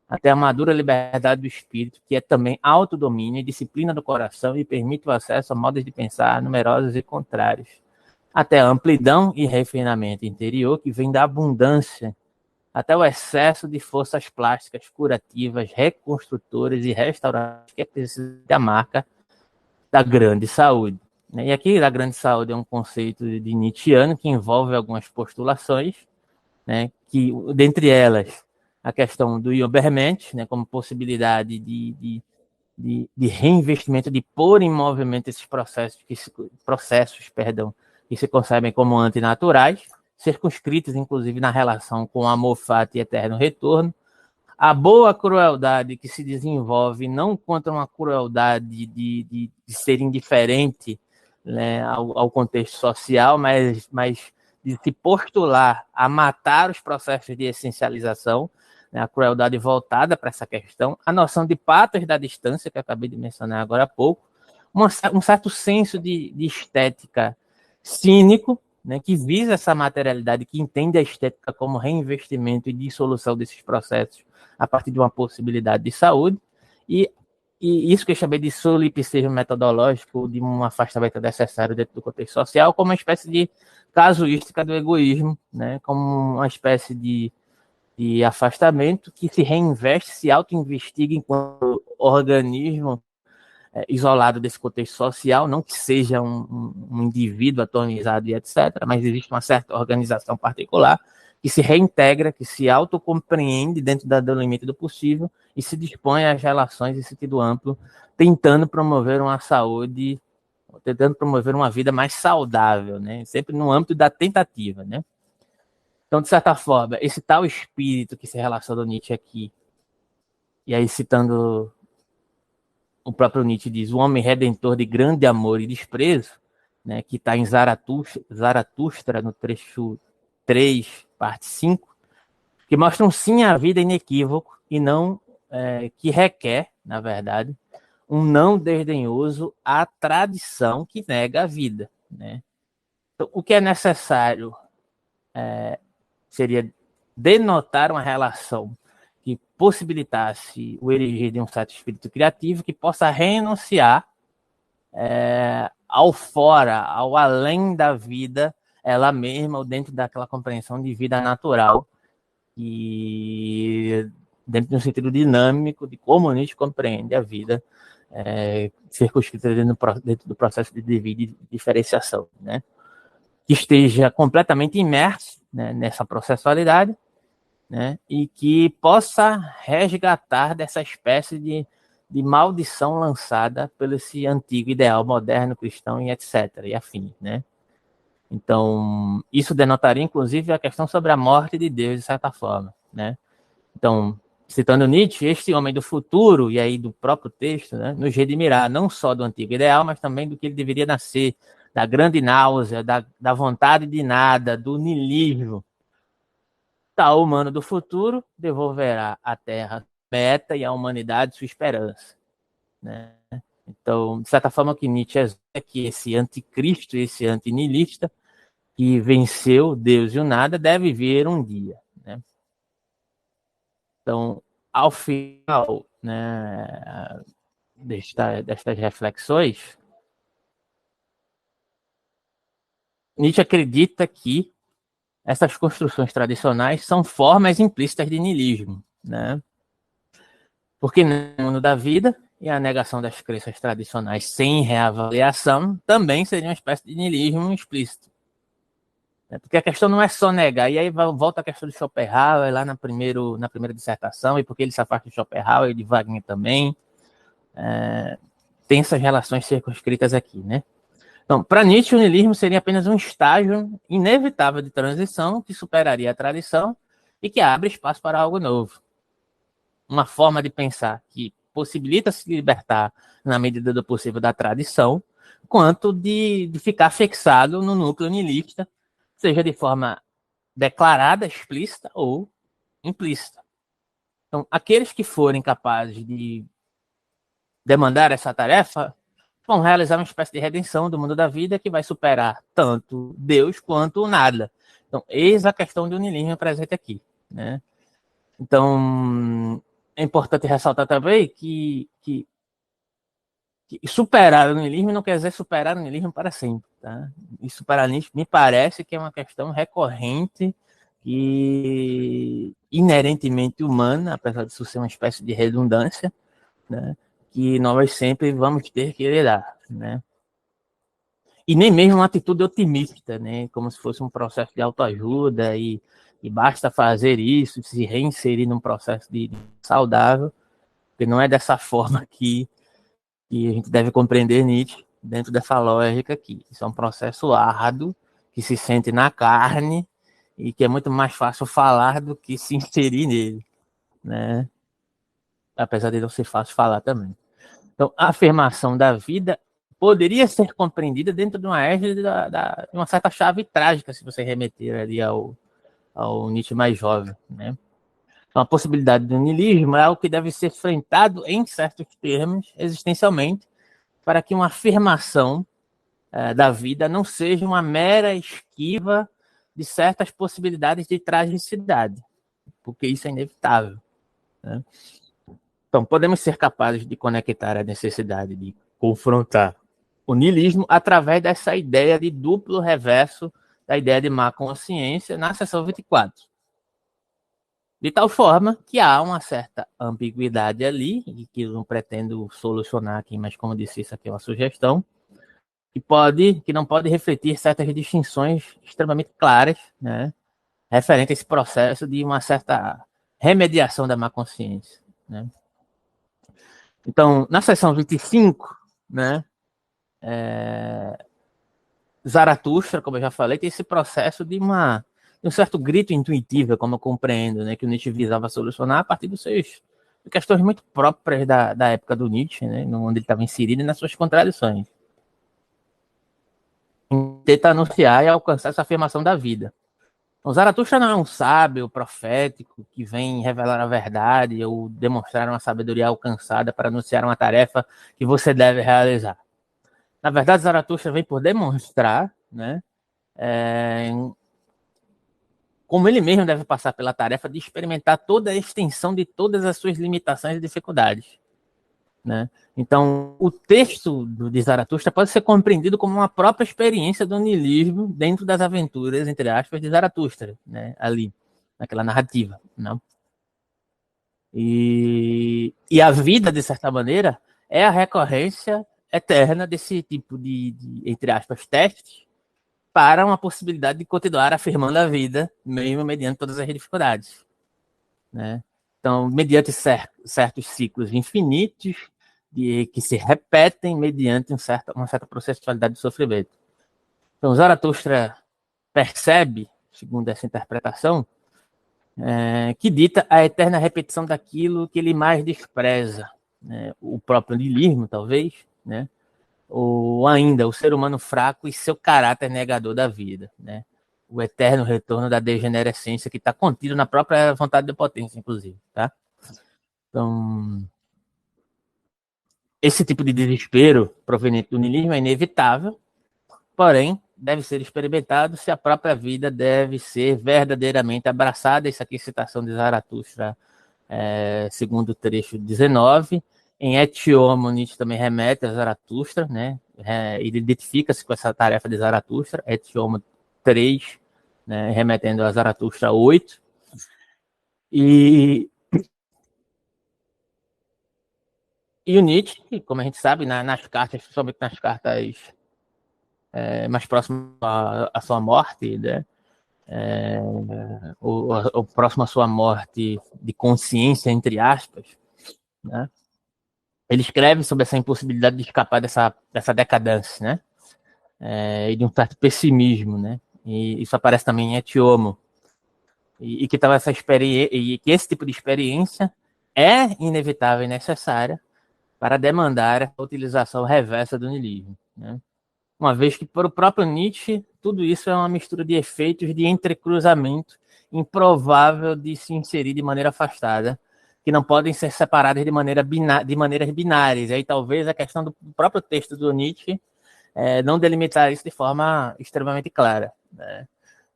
Até a madura liberdade do espírito, que é também autodomínio e disciplina do coração e permite o acesso a modos de pensar numerosos e contrários. Até a amplidão e refinamento interior, que vem da abundância, até o excesso de forças plásticas, curativas, reconstrutoras e restauradoras, que é preciso da marca da grande saúde. E aqui, a grande saúde é um conceito de Nietzscheano que envolve algumas postulações, né, que, dentre elas, a questão do Übermensch, né, como possibilidade de reinvestimento, de pôr em movimento esses que se concebem como antinaturais, circunscritos, inclusive, na relação com o amor fato e eterno retorno. A boa crueldade que se desenvolve não contra uma crueldade de ser indiferente, né, ao contexto social, mas de se postular a matar os processos de essencialização, né, a crueldade voltada para essa questão, a noção de patos da distância, que eu acabei de mencionar agora há pouco, um certo senso de estética cínico, né, que visa essa materialidade, que entende a estética como reinvestimento e dissolução desses processos a partir de uma possibilidade de saúde, e isso que eu chamei de solipsismo metodológico, de um afastamento necessário dentro do contexto social, como uma espécie de casuística do egoísmo, né, como uma espécie de afastamento que se reinveste, se auto-investiga enquanto organismo isolado desse contexto social, não que seja um indivíduo atomizado e etc., mas existe uma certa organização particular que se reintegra, que se autocompreende dentro do limite do possível e se dispõe às relações em sentido amplo, tentando promover uma saúde, tentando promover uma vida mais saudável, né? Sempre no âmbito da tentativa, né? Então, de certa forma, esse tal espírito que se relaciona ao Nietzsche aqui, e aí citando o próprio Nietzsche diz, o homem redentor de grande amor e desprezo, né, que está em Zaratustra, no trecho 3, parte 5, que mostram sim a vida inequívoco e não que requer, na verdade, um não desdenhoso à tradição que nega a vida. Né? Então, o que é necessário seria denotar uma relação que possibilitasse o erigir de um certo espírito criativo que possa renunciar ao fora, ao além da vida, ela mesma, ou dentro daquela compreensão de vida natural, e dentro de um sentido dinâmico de como a gente compreende a vida, circunscrita dentro do processo de devida e diferenciação, né? Que esteja completamente imerso, né, nessa processualidade, né, e que possa resgatar dessa espécie de maldição lançada pelo esse antigo ideal moderno, cristão e etc. e afim, né? Então, isso denotaria, inclusive, a questão sobre a morte de Deus, de certa forma, né? Então, citando Nietzsche, este homem do futuro, e aí do próprio texto, né, nos redimirá não só do antigo ideal, mas também do que ele deveria nascer, da grande náusea, da vontade de nada, do niilismo. Tal humano do futuro devolverá à Terra meta e à humanidade sua esperança. Né? Então, de certa forma, o que Nietzsche é que esse anticristo, esse antinihilista, que venceu Deus e o nada, deve vir um dia. Né? Então, ao final, né, destas reflexões, Nietzsche acredita que essas construções tradicionais são formas implícitas de niilismo, né? Porque no mundo da vida e a negação das crenças tradicionais sem reavaliação também seria uma espécie de niilismo explícito. Porque a questão não é só negar, e aí volta a questão do Schopenhauer lá na primeira dissertação, e porque ele se afasta de Schopenhauer e de Wagner também, tem essas relações circunscritas aqui, né? Então, para Nietzsche, o niilismo seria apenas um estágio inevitável de transição que superaria a tradição e que abre espaço para algo novo. Uma forma de pensar que possibilita se libertar, na medida do possível, da tradição, quanto de ficar fixado no núcleo niilista, seja de forma declarada, explícita ou implícita. Então, aqueles que forem capazes de demandar essa tarefa vão realizar uma espécie de redenção do mundo da vida que vai superar tanto Deus quanto o nada. Então, eis a questão do niilismo presente aqui, né? Então, é importante ressaltar também que superar o niilismo não quer dizer superar o niilismo para sempre, tá? E superar o niilismo me parece que é uma questão recorrente e inerentemente humana, apesar disso ser uma espécie de redundância, né? Que nós sempre vamos ter que lidar, né? E nem mesmo uma atitude otimista, né? Como se fosse um processo de autoajuda e basta fazer isso, se reinserir num processo de saudável, porque não é dessa forma que a gente deve compreender Nietzsche dentro dessa lógica aqui. Isso é um processo árduo, que se sente na carne e que é muito mais fácil falar do que se inserir nele, né? Apesar de não ser fácil falar também. Então, a afirmação da vida poderia ser compreendida dentro de uma égide de uma certa chave trágica, se você remeter ali ao Nietzsche mais jovem, né? Então, a possibilidade do niilismo é algo que deve ser enfrentado em certos termos, existencialmente, para que uma afirmação da vida não seja uma mera esquiva de certas possibilidades de tragicidade, porque isso é inevitável, né? Então, podemos ser capazes de conectar a necessidade de confrontar o niilismo através dessa ideia de duplo reverso da ideia de má consciência na seção 24. De tal forma que há uma certa ambiguidade ali, e que eu não pretendo solucionar aqui, mas como disse, isso aqui é uma sugestão, que não pode refletir certas distinções extremamente claras, né, referente a esse processo de uma certa remediação da má consciência, né? Então, na seção 25, né, Zaratustra, como eu já falei, tem esse processo de um certo grito intuitivo, como eu compreendo, né, que o Nietzsche visava solucionar a partir de questões muito próprias da época do Nietzsche, né, onde ele estava inserido e nas suas contradições. Tenta anunciar e alcançar essa afirmação da vida. O Zaratustra não é um sábio profético que vem revelar a verdade ou demonstrar uma sabedoria alcançada para anunciar uma tarefa que você deve realizar. Na verdade, Zaratustra vem por demonstrar, né, como ele mesmo deve passar pela tarefa de experimentar toda a extensão de todas as suas limitações e dificuldades, né? Então, o texto de Zaratustra pode ser compreendido como uma própria experiência do niilismo dentro das aventuras, entre aspas, de Zaratustra, né? Ali, naquela narrativa, né? E a vida, de certa maneira, é a recorrência eterna desse tipo entre aspas, testes para uma possibilidade de continuar afirmando a vida, mesmo mediante todas as dificuldades, né? Então, mediante certos ciclos infinitos que se repetem mediante uma certa processualidade de sofrimento. Então, Zaratustra percebe, segundo essa interpretação, que dita a eterna repetição daquilo que ele mais despreza, né? O próprio niilismo, talvez, né? Ou ainda o ser humano fraco e seu caráter negador da vida, né? O eterno retorno da degenerescência que está contido na própria vontade de potência, inclusive, tá? Então, esse tipo de desespero proveniente do niilismo é inevitável, porém, deve ser experimentado se a própria vida deve ser verdadeiramente abraçada. Isso aqui é citação de Zaratustra segundo o trecho 19. Em Et Homo, Nietzsche também remete a Zaratustra, né? Ele identifica-se com essa tarefa de Zaratustra, Et Homo 3, né? Remetendo a Zaratustra 8. E o Nietzsche, como a gente sabe, nas cartas, principalmente nas cartas mais próximas à sua morte, né? O próximo à sua morte de consciência, entre aspas, né? Ele escreve sobre essa impossibilidade de escapar dessa decadência, né? E de um certo pessimismo, né? E isso aparece também em Et Homo. E que essa experiência, e que esse tipo de experiência é inevitável e necessária para demandar a utilização reversa do niilismo, né? Uma vez que, para o próprio Nietzsche, tudo isso é uma mistura de efeitos de entrecruzamento improvável de se inserir de maneira afastada, que não podem ser separadas de maneiras binárias. E aí talvez a questão do próprio texto do Nietzsche não delimitar isso de forma extremamente clara, né?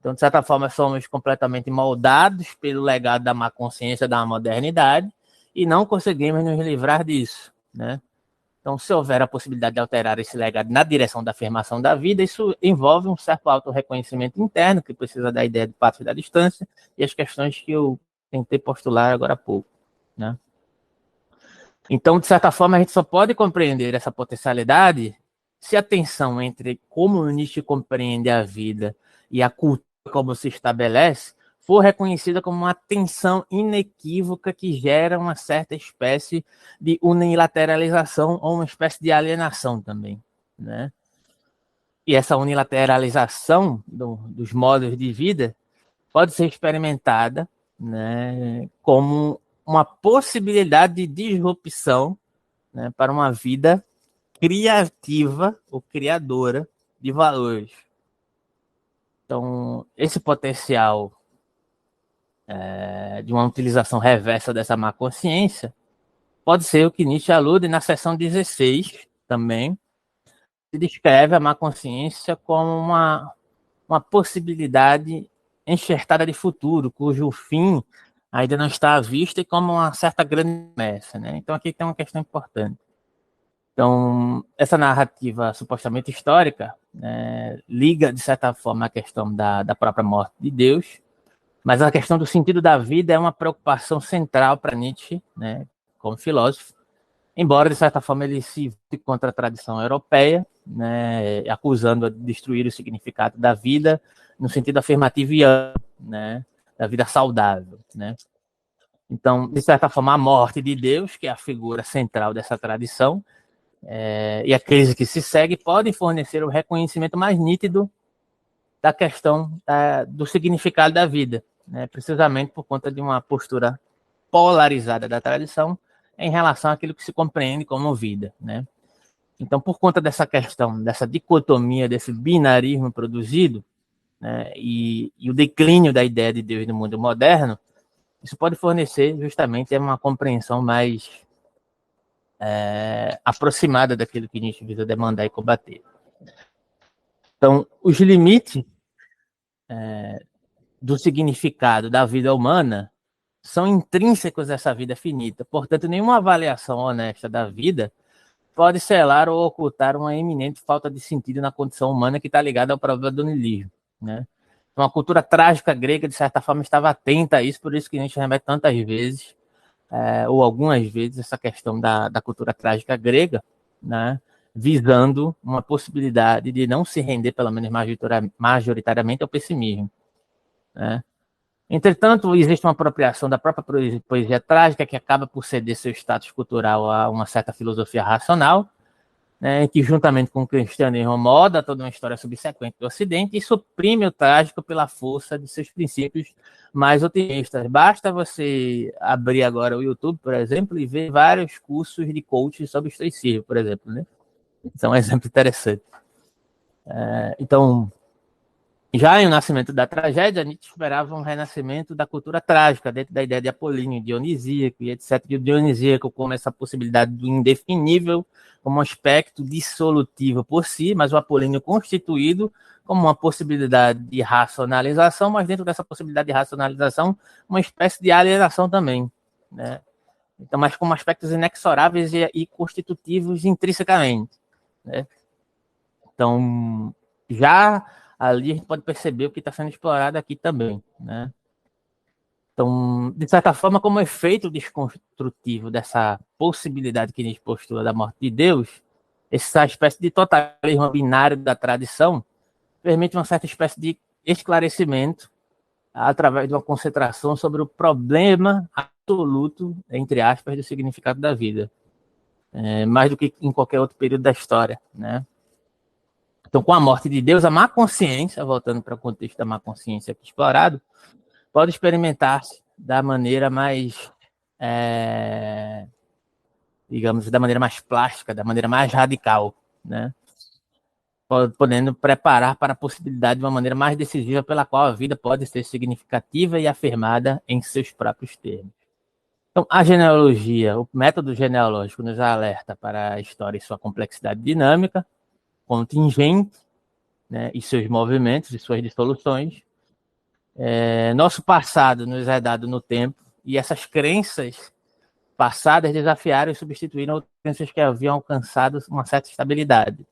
Então, de certa forma, somos completamente moldados pelo legado da má consciência da modernidade e não conseguimos nos livrar disso, né? Então, se houver a possibilidade de alterar esse legado na direção da afirmação da vida, isso envolve um certo autorreconhecimento interno, que precisa da ideia de passo da distância, e as questões que eu tentei postular agora há pouco, né? Então, de certa forma, a gente só pode compreender essa potencialidade se a tensão entre como o Nietzsche compreende a vida e a cultura como se estabelece for reconhecida como uma tensão inequívoca que gera uma certa espécie de unilateralização ou uma espécie de alienação também, né? E essa unilateralização dos modos de vida pode ser experimentada, né, como uma possibilidade de disrupção, né, para uma vida criativa ou criadora de valores. Então, esse potencial de uma utilização reversa dessa má consciência pode ser o que Nietzsche alude na seção 16 também, que descreve a má consciência como uma possibilidade enxertada de futuro, cujo fim ainda não está à vista e como uma certa grande promessa, né? Então aqui tem uma questão importante. Então, essa narrativa supostamente histórica, né, liga, de certa forma, a questão da própria morte de Deus, mas a questão do sentido da vida é uma preocupação central para Nietzsche, né, como filósofo, embora, de certa forma, ele se vire contra a tradição europeia, né, acusando de destruir o significado da vida no sentido afirmativo e amplo, né, da vida saudável, né? Então, de certa forma, a morte de Deus, que é a figura central dessa tradição, e a crise que se segue podem fornecer o reconhecimento mais nítido da questão do significado da vida, né? Precisamente por conta de uma postura polarizada da tradição em relação àquilo que se compreende como vida, né? Então, por conta dessa questão, dessa dicotomia, desse binarismo produzido, né, e o declínio da ideia de Deus no mundo moderno, isso pode fornecer justamente uma compreensão mais aproximada daquilo que a gente visa demandar e combater. Então, os limites do significado da vida humana são intrínsecos a essa vida finita. Portanto, nenhuma avaliação honesta da vida pode selar ou ocultar uma eminente falta de sentido na condição humana que está ligada ao problema do niilismo, né? Então, a cultura trágica grega, de certa forma, estava atenta a isso, por isso que a gente remete tantas vezes, ou algumas vezes, essa questão da cultura trágica grega, né, visando uma possibilidade de não se render, pelo menos majoritariamente, ao pessimismo, né? Entretanto, existe uma apropriação da própria poesia trágica que acaba por ceder seu status cultural a uma certa filosofia racional, né, que, juntamente com o cristianismo, moda toda uma história subsequente do Ocidente e suprime o trágico pela força de seus princípios mais otimistas. Basta você abrir agora o YouTube, por exemplo, e ver vários cursos de coaching sobre estoicismo, por exemplo, né? Isso é um exemplo interessante. Então, já em O Nascimento da Tragédia, Nietzsche esperava um renascimento da cultura trágica, dentro da ideia de Apolíneo, Dionisíaco e etc. E o Dionisíaco como essa possibilidade do indefinível, como um aspecto dissolutivo por si, mas o Apolíneo constituído como uma possibilidade de racionalização, mas dentro dessa possibilidade de racionalização, uma espécie de alienação também, né? Então, mas como aspectos inexoráveis e constitutivos intrinsecamente, né? Então, já ali a gente pode perceber o que está sendo explorado aqui também, né? Então, de certa forma, como efeito desconstrutivo dessa possibilidade que a gente postula da morte de Deus, essa espécie de totalismo binário da tradição permite uma certa espécie de esclarecimento através de uma concentração sobre o problema absoluto, entre aspas, do significado da vida, mais do que em qualquer outro período da história, né? Então, com a morte de Deus, a má consciência, voltando para o contexto da má consciência aqui explorado, pode experimentar-se da maneira mais, digamos, da maneira mais plástica, da maneira mais radical, né? Podendo preparar para a possibilidade de uma maneira mais decisiva pela qual a vida pode ser significativa e afirmada em seus próprios termos. Então, a genealogia, o método genealógico nos alerta para a história e sua complexidade dinâmica, contingente, né, e seus movimentos e suas dissoluções. Nosso passado nos é dado no tempo e essas crenças passadas desafiaram e substituíram outras crenças que haviam alcançado uma certa estabilidade.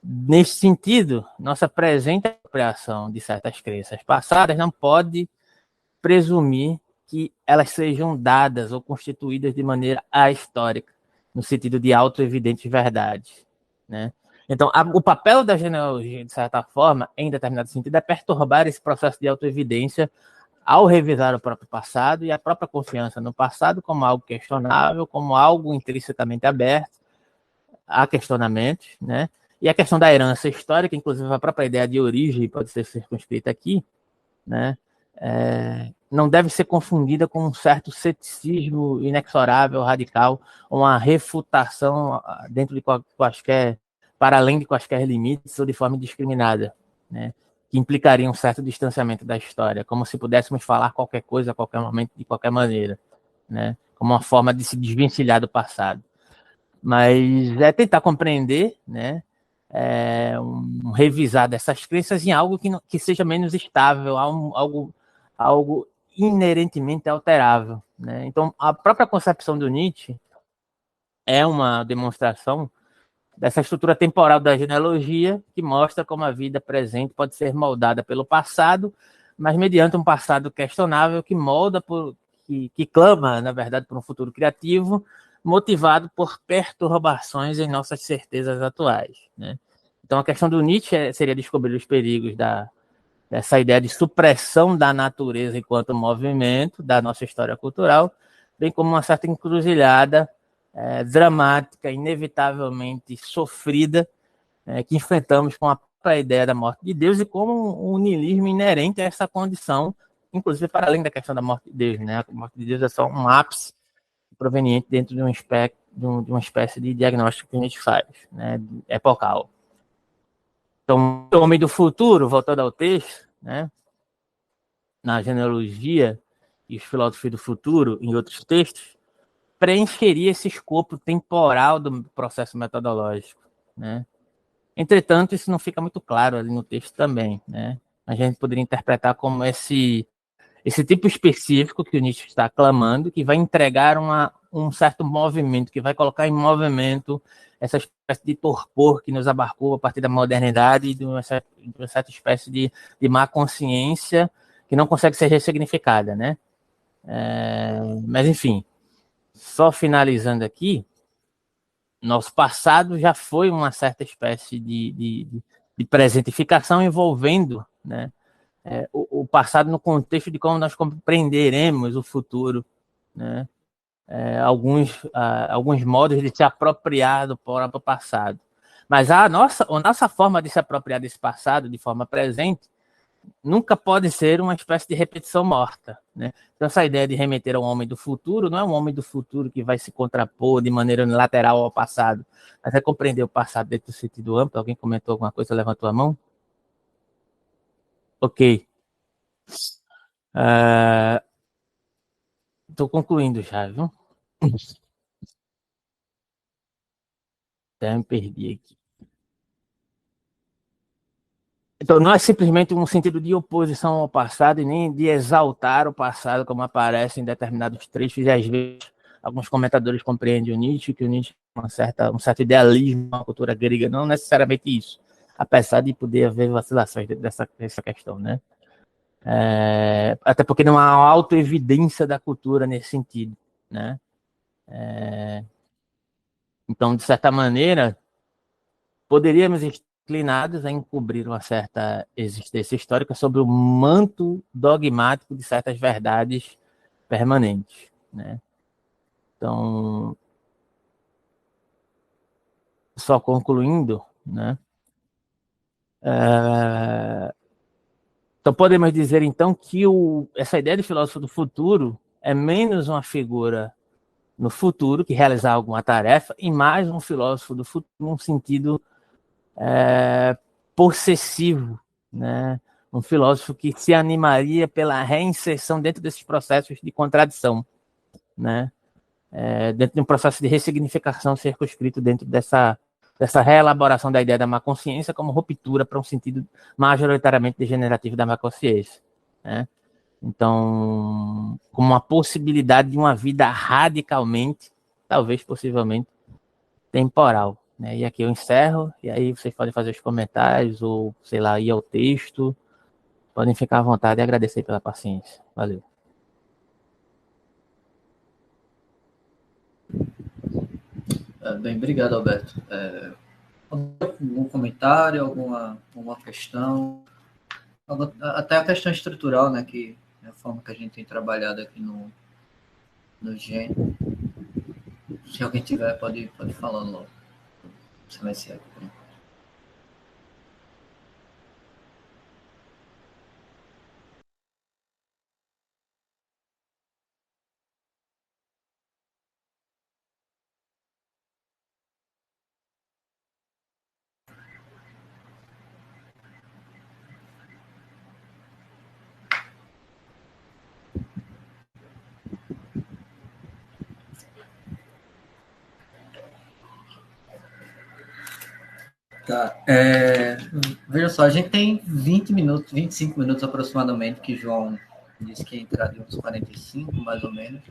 Nesse sentido, nossa presente apropriação de certas crenças passadas não pode presumir que elas sejam dadas ou constituídas de maneira ahistórica, no sentido de auto-evidentes verdades, né? Então, o papel da genealogia, de certa forma, em determinado sentido, é perturbar esse processo de autoevidência ao revisar o próprio passado e a própria confiança no passado como algo questionável, como algo intrinsecamente aberto a questionamentos, né? E a questão da herança histórica, inclusive a própria ideia de origem pode ser circunscrita aqui, né? Não deve ser confundida com um certo ceticismo inexorável, radical, uma refutação dentro de quaisquer, para além de quaisquer limites ou de forma indiscriminada, né? Que implicaria um certo distanciamento da história, como se pudéssemos falar qualquer coisa a qualquer momento, de qualquer maneira, né? Como uma forma de se desvencilhar do passado. Mas é tentar compreender, né? Revisar dessas crenças em algo que seja menos estável, algo inerentemente alterável, né? Então, a própria concepção do Nietzsche é uma demonstração dessa estrutura temporal da genealogia que mostra como a vida presente pode ser moldada pelo passado, mas mediante um passado questionável que molda que clama, na verdade, por um futuro criativo, motivado por perturbações em nossas certezas atuais, né? Então, a questão do Nietzsche seria descobrir os perigos dessa ideia de supressão da natureza enquanto movimento da nossa história cultural, bem como uma certa encruzilhada dramática, inevitavelmente sofrida, que enfrentamos com a própria ideia da morte de Deus e como um niilismo inerente a essa condição, inclusive para além da questão da morte de Deus, né? A morte de Deus é só um ápice proveniente dentro de uma espécie de diagnóstico que a gente faz, né? Epocal. Então, o homem do futuro, voltando ao texto, né? Na genealogia e os filósofos do futuro, em outros textos, preencheria esse escopo temporal do processo metodológico, né? Entretanto, isso não fica muito claro ali no texto também, né? A gente poderia interpretar como esse tipo específico que o Nietzsche está aclamando, que vai entregar um certo movimento, que vai colocar em movimento essa espécie de torpor que nos abarcou a partir da modernidade e de uma certa espécie de má consciência que não consegue ser ressignificada, né? Mas, enfim, só finalizando aqui, nosso passado já foi uma certa espécie de presentificação envolvendo, né, o passado no contexto de como nós compreenderemos o futuro, né? Alguns modos de se apropriar do próprio passado. Mas a nossa forma de se apropriar desse passado de forma presente nunca pode ser uma espécie de repetição morta, né? Então, essa ideia de remeter ao homem do futuro não é um homem do futuro que vai se contrapor de maneira unilateral ao passado, mas é compreender o passado dentro do sentido amplo. Alguém comentou alguma coisa, levantou a mão? Ok. Estou concluindo já, viu? Até me perdi aqui. Então, não é simplesmente um sentido de oposição ao passado e nem de exaltar o passado, como aparece em determinados trechos, e às vezes alguns comentadores compreendem o Nietzsche, que o Nietzsche tem um certo idealismo na cultura grega, não necessariamente isso, apesar de poder haver vacilações dessa questão, né? Até porque não há autoevidência da cultura nesse sentido, né? Então, de certa maneira, poderíamos estar inclinados a encobrir uma certa existência histórica sobre o manto dogmático de certas verdades permanentes, né? Então, só concluindo, né? Então, podemos dizer, então, que essa ideia de filósofo do futuro é menos uma figura no futuro que realizar alguma tarefa e mais um filósofo do futuro num sentido possessivo, né? Um filósofo que se animaria pela reinserção dentro desses processos de contradição, né? Dentro de um processo de ressignificação circunscrito dentro dessa reelaboração da ideia da má consciência como ruptura para um sentido majoritariamente degenerativo da má consciência, né? Então, como uma possibilidade de uma vida radicalmente, talvez possivelmente, temporal, né? E aqui eu encerro, e aí vocês podem fazer os comentários, ou, sei lá, ir ao texto, podem ficar à vontade e agradecer pela paciência. Valeu. Bem, obrigado, Alberto. Algum comentário, alguma questão? Até a questão estrutural, né, que é a forma que a gente tem trabalhado aqui no GEM. Se alguém tiver, pode falar logo. Silenciar aqui. Tá. Veja só, a gente tem 20 minutos, 25 minutos aproximadamente, que João disse que ia entrar de uns 45, mais ou menos.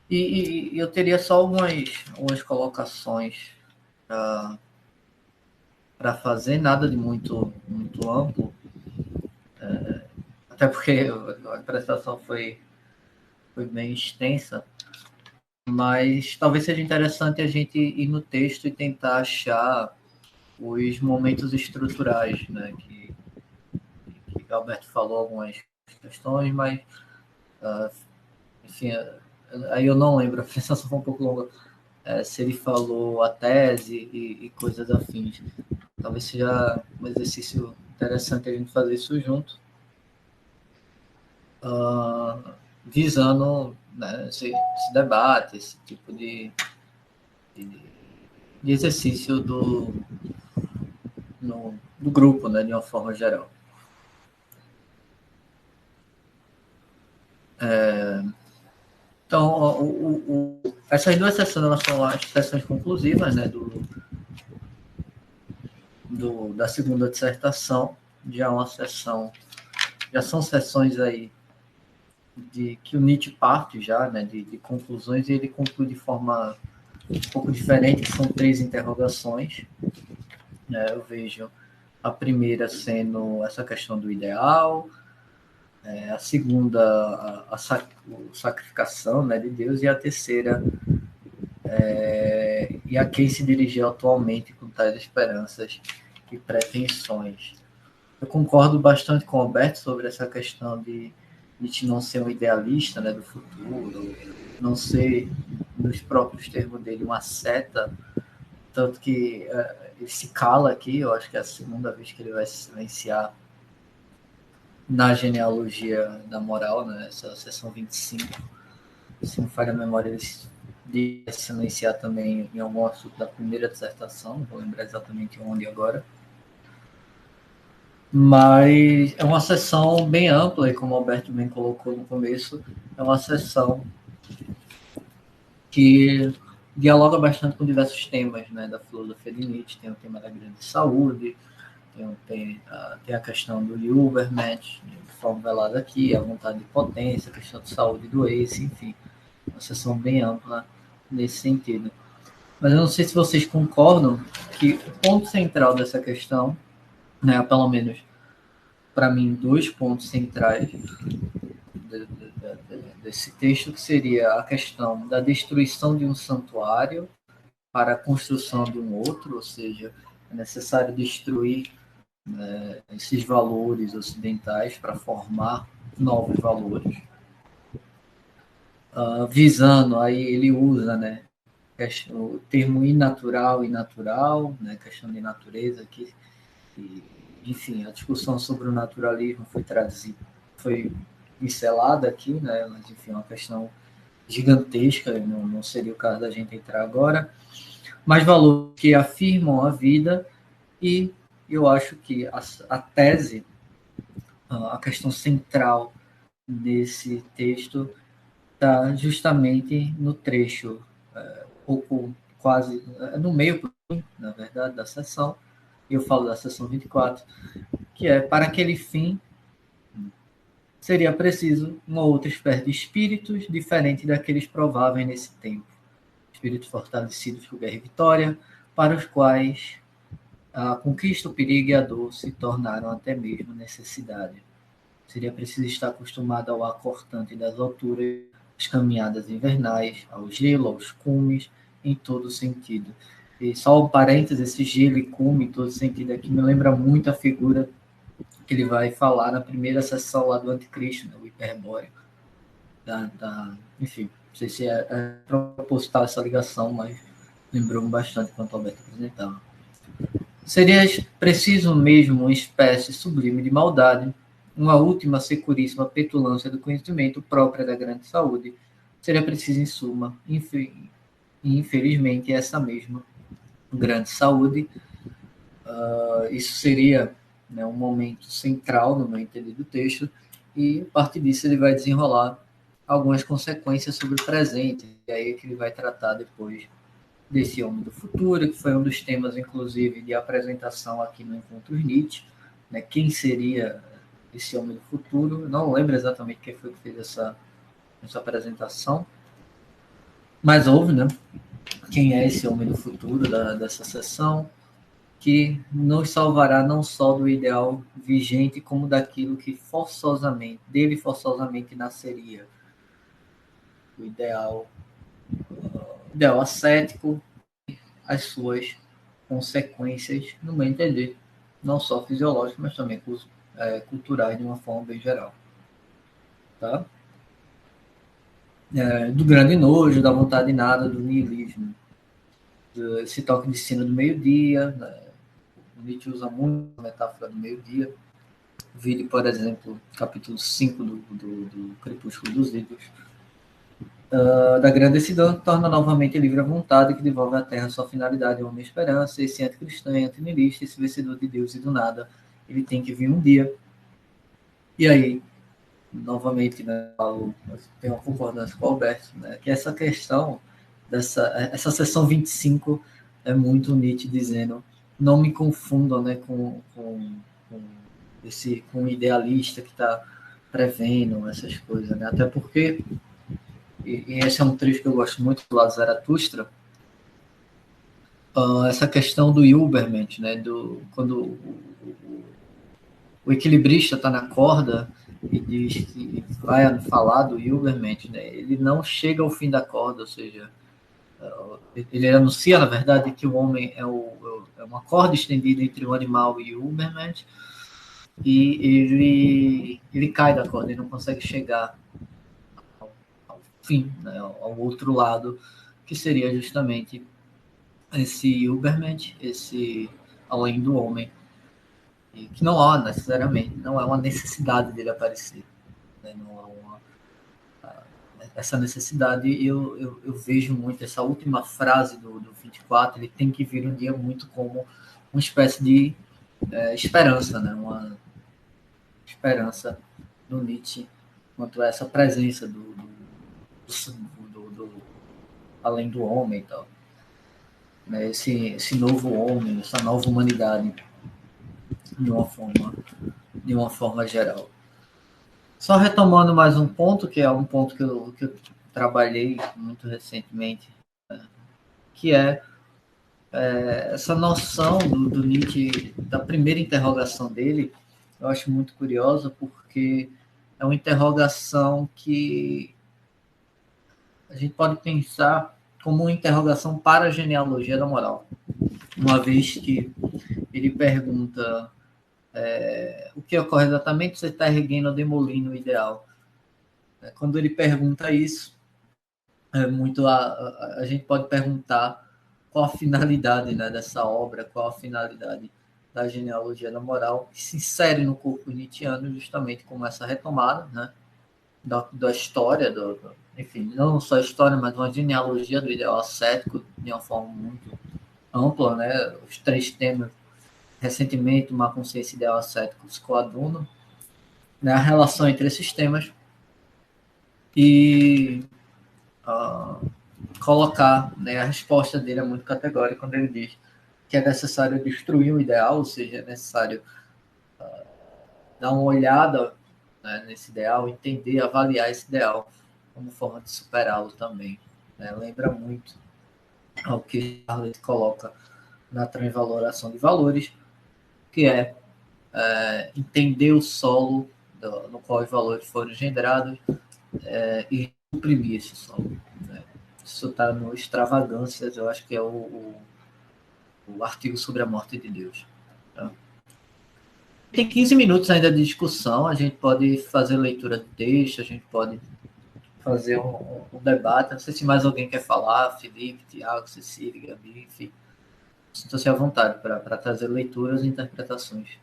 E eu teria só algumas colocações para fazer, nada de muito amplo, até porque a apresentação foi bem extensa, mas talvez seja interessante a gente ir no texto e tentar achar os momentos estruturais, né, que o Alberto falou algumas questões, mas, enfim, aí eu não lembro, a apresentação foi um pouco longa, se ele falou a tese e coisas afins. Talvez seja um exercício interessante a gente fazer isso junto, visando, né, esse debate, esse tipo de exercício do grupo, né, de uma forma geral. Então, essas duas sessões elas são as sessões conclusivas, né, da segunda dissertação. Já uma sessão, já são sessões aí de que o Nietzsche parte já, né, de conclusões, e ele conclui de forma um pouco diferente, que são 3 interrogações. Né, eu vejo a primeira sendo essa questão do ideal, a segunda, a sacrificação, né, de Deus, e a terceira, e a quem se dirigiu atualmente com tais esperanças e pretensões. Eu concordo bastante com o Alberto sobre essa questão de Nietzsche não ser um idealista, né, do futuro, não ser, nos próprios termos dele, uma seta, tanto que ele se cala aqui, eu acho que é a segunda vez que ele vai se silenciar na genealogia da moral, né, essa seção 25, se não falha a memória, ele de se silenciar também em algum assunto da primeira dissertação, não vou lembrar exatamente onde agora. Mas é uma sessão bem ampla, e como o Alberto bem colocou no começo, é uma sessão que dialoga bastante com diversos temas, né, da filosofia de Nietzsche. Tem o tema da grande saúde, tem a questão do Übermensch, de forma velada aqui, a vontade de potência, a questão de saúde do Ace, enfim, uma sessão bem ampla nesse sentido. Mas eu não sei se vocês concordam que o ponto central dessa questão, né, pelo menos para mim, dois pontos centrais desse texto, que seria a questão da destruição de um santuário para a construção de um outro, ou seja, é necessário destruir, né, esses valores ocidentais para formar novos valores. Visando, aí ele usa, né, o termo inatural e natural, né, questão de natureza aqui, enfim, a discussão sobre o naturalismo foi pincelada aqui, né, mas enfim, é uma questão gigantesca, não seria o caso da gente entrar agora, mas valores que afirmam a vida, e eu acho que a tese, a questão central desse texto está justamente no trecho, pouco quase no meio, na verdade, da sessão, e eu falo da sessão 24, que é: para aquele fim seria preciso uma outra espécie de espíritos diferente daqueles prováveis nesse tempo, espíritos fortalecidos por guerra e vitória, para os quais a conquista, o perigo e a dor se tornaram até mesmo necessidade. Seria preciso estar acostumado ao ar cortante das alturas, às caminhadas invernais, ao gelo, aos cumes, em todo sentido. E só um parênteses, esse gelo e cume em todo sentido aqui me lembra muito a figura que ele vai falar na primeira sessão lá do Anticristo, né, o hiperbóreo. Enfim, não sei se é proposital essa ligação, mas lembrou-me bastante quanto o Alberto apresentava. Seria preciso mesmo uma espécie sublime de maldade, uma última securíssima petulância do conhecimento própria da grande saúde. Seria preciso, em suma, infelizmente, essa mesma grande saúde. Isso seria, né, um momento central no meu entender do texto, e a partir disso ele vai desenrolar algumas consequências sobre o presente, e aí é que ele vai tratar depois desse Homem do Futuro, que foi um dos temas, inclusive, de apresentação aqui no Encontros Nietzsche, né? Quem seria esse Homem do Futuro? Eu não lembro exatamente quem foi que fez essa apresentação, mas houve, né? Quem é esse Homem do Futuro dessa sessão, que nos salvará não só do ideal vigente, como daquilo que forçosamente nasceria. O ideal ascético, as suas consequências, no meu entender, não só fisiológicas, mas também culturais, de uma forma bem geral. Tá? Do grande nojo, da vontade de nada, do niilismo, esse toque de sino do meio-dia, né? O Nietzsche usa muito a metáfora do meio-dia. Vide, por exemplo, capítulo 5 do Crepúsculo dos Ídolos. Da grande decisão, torna novamente livre a vontade, que devolve à terra sua finalidade e uma esperança. Esse anticristão e antinilista, esse vencedor de Deus e do nada, ele tem que vir um dia. E aí, novamente, né, eu tenho uma concordância com o Alberto, né, que essa questão, essa sessão 25 é muito Nietzsche dizendo: não me confundam, né, com o idealista que está prevendo essas coisas, né? Até porque, e esse é um trecho que eu gosto muito do lado Zaratustra, essa questão do Übermensch, né, quando o equilibrista está na corda e diz que vai falar do Übermensch, né, ele não chega ao fim da corda, ou seja, ele anuncia, na verdade, que o homem é uma corda estendida entre o animal e o Übermensch, e ele cai da corda, ele não consegue chegar ao fim, né, ao outro lado, que seria justamente esse Übermensch, esse além do homem, e que não há necessariamente, não é uma necessidade dele aparecer, né, não há essa necessidade. Eu vejo muito essa última frase do 24, ele tem que vir um dia muito como uma espécie de esperança, né, uma esperança do Nietzsche quanto a essa presença do além do homem e tal. Né? Esse novo homem, essa nova humanidade, de uma forma geral. Só retomando mais um ponto, que é um ponto que eu trabalhei muito recentemente, que essa noção do Nietzsche, da primeira interrogação dele, eu acho muito curiosa, porque é uma interrogação que a gente pode pensar como uma interrogação para a genealogia da moral. Uma vez que ele pergunta o que ocorre exatamente, você está erguendo ou demolindo o ideal. Quando ele pergunta isso, a gente pode perguntar qual a finalidade, né, dessa obra, qual a finalidade da genealogia da moral, que se insere no corpo nietzschiano justamente como essa retomada, né, da história, enfim, não só a história, mas uma genealogia do ideal ascético de uma forma muito ampla, né, os três temas, recentemente, uma consciência ideal ascético se coadunam, né, a relação entre esses temas e colocar, né, a resposta dele é muito categórica quando ele diz que é necessário destruir o ideal, ou seja, é necessário dar uma olhada, né, nesse ideal, entender, avaliar esse ideal como forma de superá-lo também. Né? Lembra muito ao que Charles coloca na transvaloração de valores, que entender o solo no qual os valores foram generados e suprimir esse solo. Né? Isso está no Extravagâncias, eu acho que é o artigo sobre a morte de Deus. Tá? Tem 15 minutos ainda de discussão, a gente pode fazer leitura de texto, a gente pode fazer um debate. Não sei se mais alguém quer falar, Felipe, Tiago, Cecília, Gabi, enfim. Sinta-se à vontade para trazer leituras e interpretações.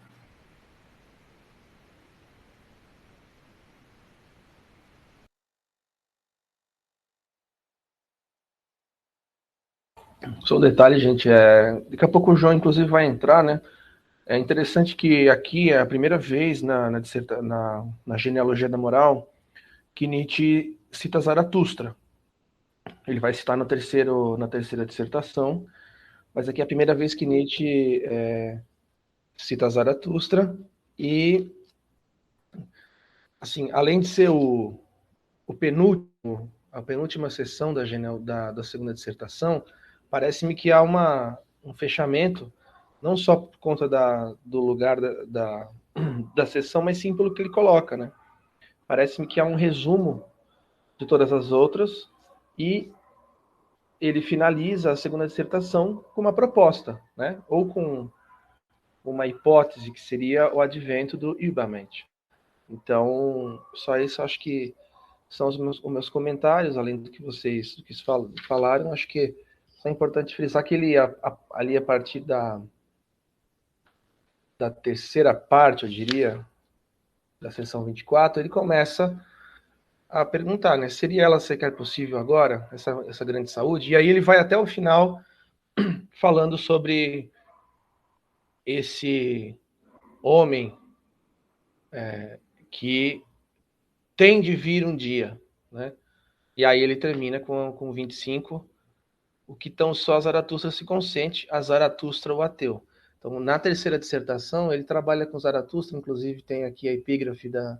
Só um detalhe, gente, daqui a pouco o João, inclusive, vai entrar, né? É interessante que aqui é a primeira vez na genealogia da moral que Nietzsche cita Zaratustra. Ele vai citar na terceira dissertação, mas aqui é a primeira vez que Nietzsche cita Zaratustra e, assim, além de ser o penúltimo, a penúltima sessão da segunda dissertação, parece-me que há um fechamento, não só por conta do lugar da sessão, mas sim pelo que ele coloca, né? Parece-me que há um resumo de todas as outras e ele finaliza a segunda dissertação com uma proposta, né? Ou com uma hipótese que seria o advento do Übermensch. Então, só isso acho que são os meus comentários, além do que vocês falaram. Acho que é importante frisar que ele, ali a partir da terceira parte, eu diria, da seção 24, ele começa a perguntar, né? Seria ela sequer possível agora, essa grande saúde? E aí ele vai até o final falando sobre esse homem que tem de vir um dia, né? E aí ele termina com 25, o que tão só Zaratustra se consente, a Zaratustra o ateu. Então, na terceira dissertação, ele trabalha com Zaratustra, inclusive tem aqui a epígrafe da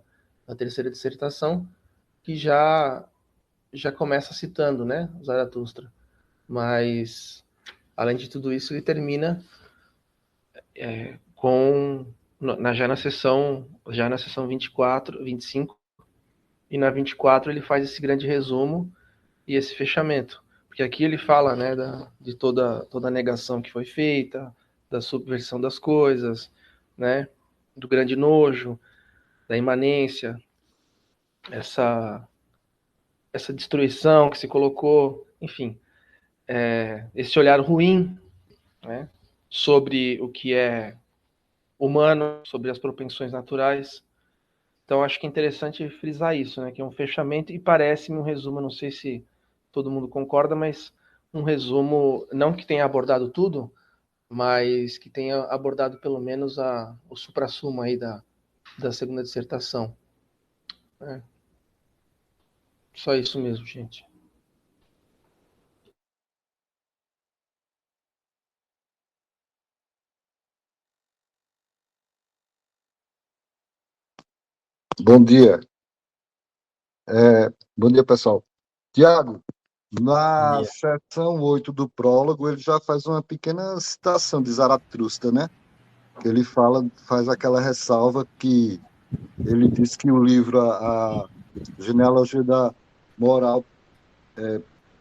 terceira dissertação, que já começa citando, né, Zaratustra. Mas, além de tudo isso, ele termina já na sessão 24, 25, e na 24 ele faz esse grande resumo e esse fechamento. Porque aqui ele fala, né, de toda a negação que foi feita, da subversão das coisas, né, do grande nojo, da imanência, essa destruição que se colocou, enfim, esse olhar ruim, né, sobre o que é humano, sobre as propensões naturais. Então, acho que é interessante frisar isso, né, que é um fechamento e parece-me um resumo, não sei se todo mundo concorda, mas um resumo, não que tenha abordado tudo, mas que tenha abordado pelo menos o suprassumo aí da segunda dissertação. Só isso mesmo, gente. Bom dia. Bom dia, pessoal. Tiago, na seção 8 do prólogo, ele já faz uma pequena citação de Zaratustra, né? Que ele faz aquela ressalva que ele diz que o livro, a Genealogia da Moral,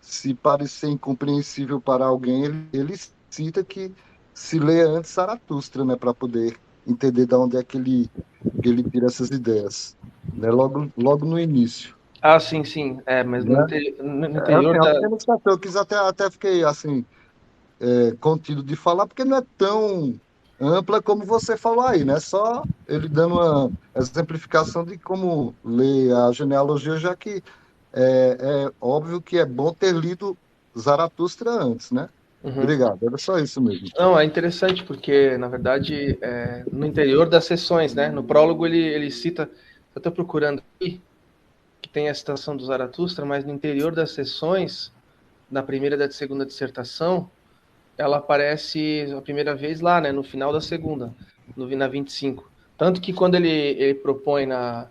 se parecer incompreensível para alguém, ele cita que se lê antes Zaratustra, né? Para poder entender de onde é que ele tira essas ideias, né? Logo no início. Ah, sim, mas no interior Assim, a pequena citação, eu quis até fiquei assim, contido de falar, porque não é tão ampla como você falou aí, né? Só ele dando uma exemplificação de como ler a genealogia, já que é óbvio que é bom ter lido Zaratustra antes, né? Obrigado, era só isso mesmo. Não, é interessante porque, na verdade, no interior das sessões, né? No prólogo ele cita, estou procurando aqui, que tem a citação do Zaratustra, mas no interior das sessões, na primeira e da segunda dissertação, ela aparece a primeira vez lá, né? No final da segunda, na 25. Tanto que quando ele propõe na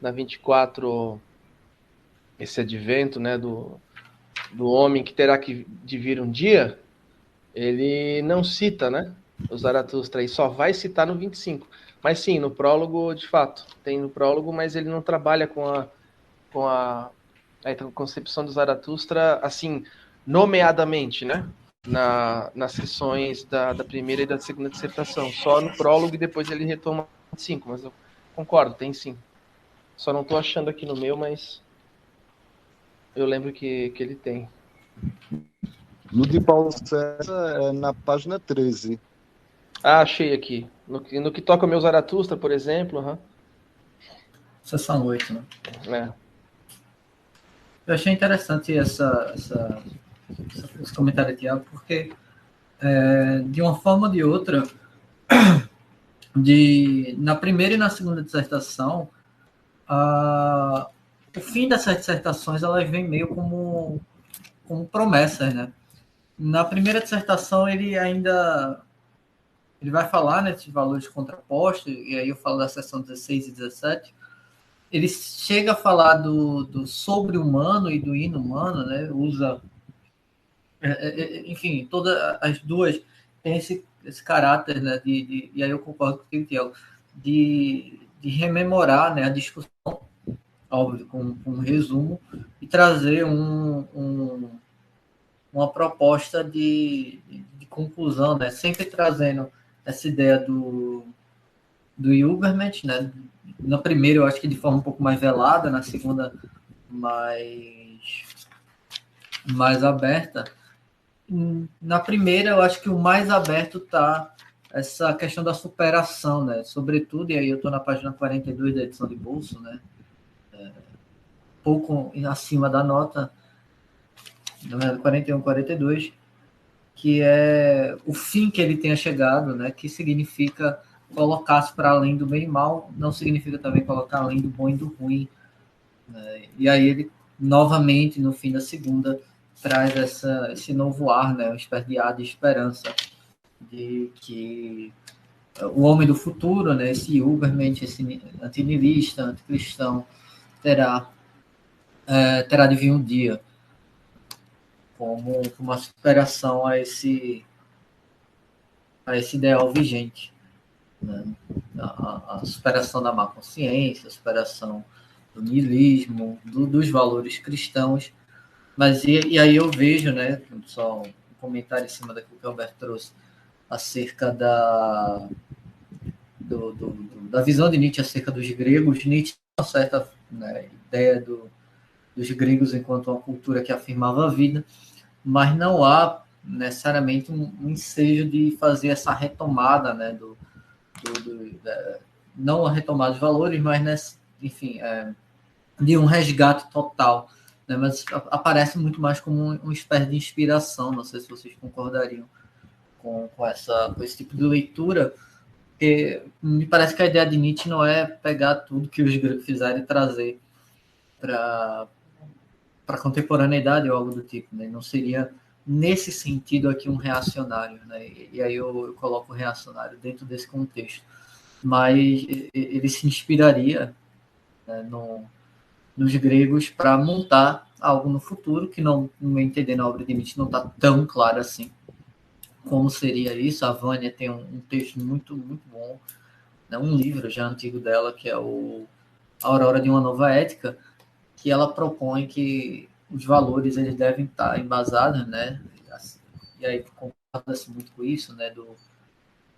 24 esse advento, né? Do homem que terá que de vir um dia, ele não cita, né? O Zaratustra, e só vai citar no 25. Mas sim, no prólogo, de fato, tem no prólogo, mas ele não trabalha com a concepção do Zaratustra, assim, nomeadamente, né? Nas sessões da primeira e da segunda dissertação. Só no prólogo e depois ele retoma o 25, mas eu concordo, tem sim. Só não estou achando aqui no meu, mas eu lembro que ele tem. No de Paulo César, é na página 13. Ah, achei aqui. No que toca o meu Zaratustra, por exemplo. Seção 8, né? É. Eu achei interessante esse comentário, Tiago, porque de uma forma ou de outra, na primeira e na segunda dissertação, o fim dessas dissertações elas vêm meio como promessas, né? Na primeira dissertação ele vai falar, né, de valores contrapostos, e aí eu falo da seção 16 e 17. Ele chega a falar do sobre-humano e do inumano, né? Usa, enfim, todas as duas têm esse caráter, né? E aí eu concordo com o Tiago, de rememorar, né, a discussão, óbvio, com um resumo, e trazer uma proposta de conclusão, né? Sempre trazendo essa ideia do Hilbert, né? Na primeira eu acho que de forma um pouco mais velada, na segunda mais aberta. Na primeira eu acho que o mais aberto está essa questão da superação, né? Sobretudo, e aí eu estou na página 42 da edição de bolso, né? Pouco acima da nota, 41, 42, que é o fim que ele tenha chegado, né? Que significa colocar-se para além do bem e mal, não significa também colocar além do bom e do ruim, né? E aí ele, novamente, no fim da segunda, traz esse novo ar, né? Uma espécie de ar de esperança, de que o homem do futuro, né? Esse Ubermensch, esse antinilista, anticristão, terá de vir um dia como uma superação a esse ideal vigente, né? A superação da má consciência, a superação do niilismo, dos valores cristãos. Mas e aí eu vejo, né, só um comentário em cima daquilo que o Alberto trouxe, acerca da visão de Nietzsche acerca dos gregos. Nietzsche tem uma certa, né, ideia dos gregos enquanto uma cultura que afirmava a vida, mas não há necessariamente um ensejo de fazer essa retomada, né, não a retomada dos valores, mas, enfim, de um resgate total, né, mas aparece muito mais como uma espécie de inspiração. Não sei se vocês concordariam com esse tipo de leitura, porque me parece que a ideia de Nietzsche não é pegar tudo que os gregos fizeram e trazer para a contemporaneidade ou algo do tipo, né? Não seria nesse sentido aqui um reacionário, né? E aí eu coloco o reacionário dentro desse contexto, mas ele se inspiraria né, nos gregos para montar algo no futuro, que não, no meu entender, na obra de Nietzsche não está tão claro assim como seria isso. A Vânia tem um texto muito, muito bom, né, um livro já antigo dela, que é o A Aurora de uma Nova Ética, que ela propõe que os valores eles devem estar embasados, né? E aí concorda-se muito com isso, né?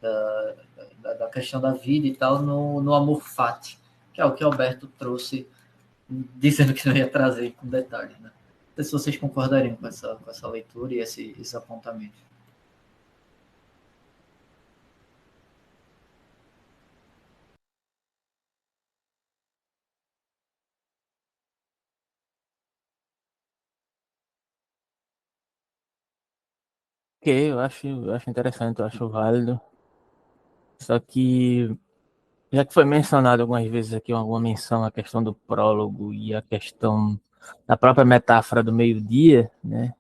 Da questão da vida e tal, no amor fati, que é o que Alberto trouxe, dizendo que não ia trazer com detalhes, né? Não sei se vocês concordariam com essa leitura e esses apontamentos. Ok, eu acho interessante, eu acho válido. Só que, já que foi mencionado algumas vezes aqui, alguma menção à questão do prólogo e a questão da própria metáfora do meio-dia, né?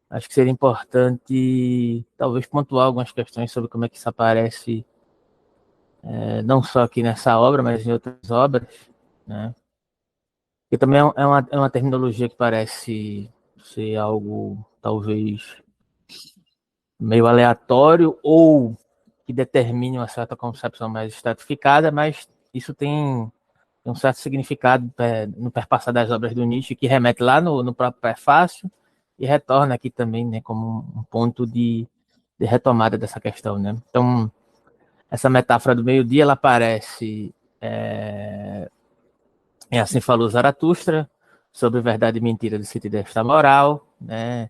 Acho que seria importante, talvez, pontuar algumas questões sobre como é que isso aparece, não só aqui nessa obra, mas em outras obras, né? Que também é uma terminologia que parece ser algo, talvez, meio aleatório ou que determine uma certa concepção mais estratificada, mas isso tem um certo significado no perpassar das obras do Nietzsche, que remete lá no próprio prefácio e retorna aqui também, né, como um ponto de retomada dessa questão, né? Então, essa metáfora do meio-dia, ela aparece em Assim Falou Zaratustra, sobre verdade e mentira do sentido desta moral, né,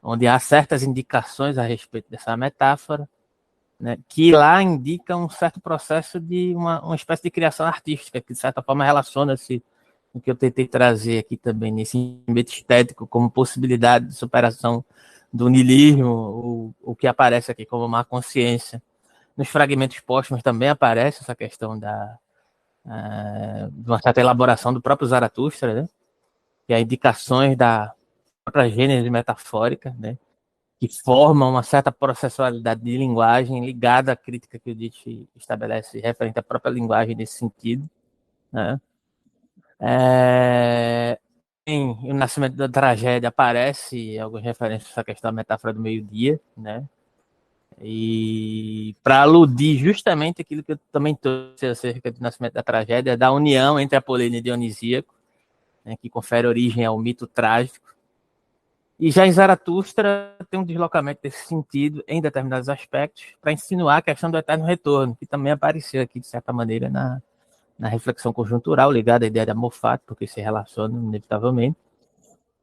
onde há certas indicações a respeito dessa metáfora, né, que lá indica um certo processo de uma espécie de criação artística, que de certa forma relaciona-se com o que eu tentei trazer aqui também, nesse ambiente estético, como possibilidade de superação do niilismo, o que aparece aqui como má consciência. Nos fragmentos póstumos também aparece essa questão de uma certa elaboração do próprio Zaratustra, né? Que há indicações da própria gênese metafórica, né? Que formam uma certa processualidade de linguagem ligada à crítica que o Nietzsche estabelece referente à própria linguagem nesse sentido, né? Em O Nascimento da Tragédia aparece algumas referências a essa questão da metáfora do meio-dia, né? E para aludir justamente aquilo que eu também trouxe acerca do Nascimento da Tragédia, da união entre Apolíneo e Dionisíaco, né, que confere origem ao mito trágico. E já em Zaratustra tem um deslocamento desse sentido em determinados aspectos para insinuar a questão do eterno retorno, que também apareceu aqui, de certa maneira, na reflexão conjuntural ligada à ideia de amor fati, porque se relaciona inevitavelmente,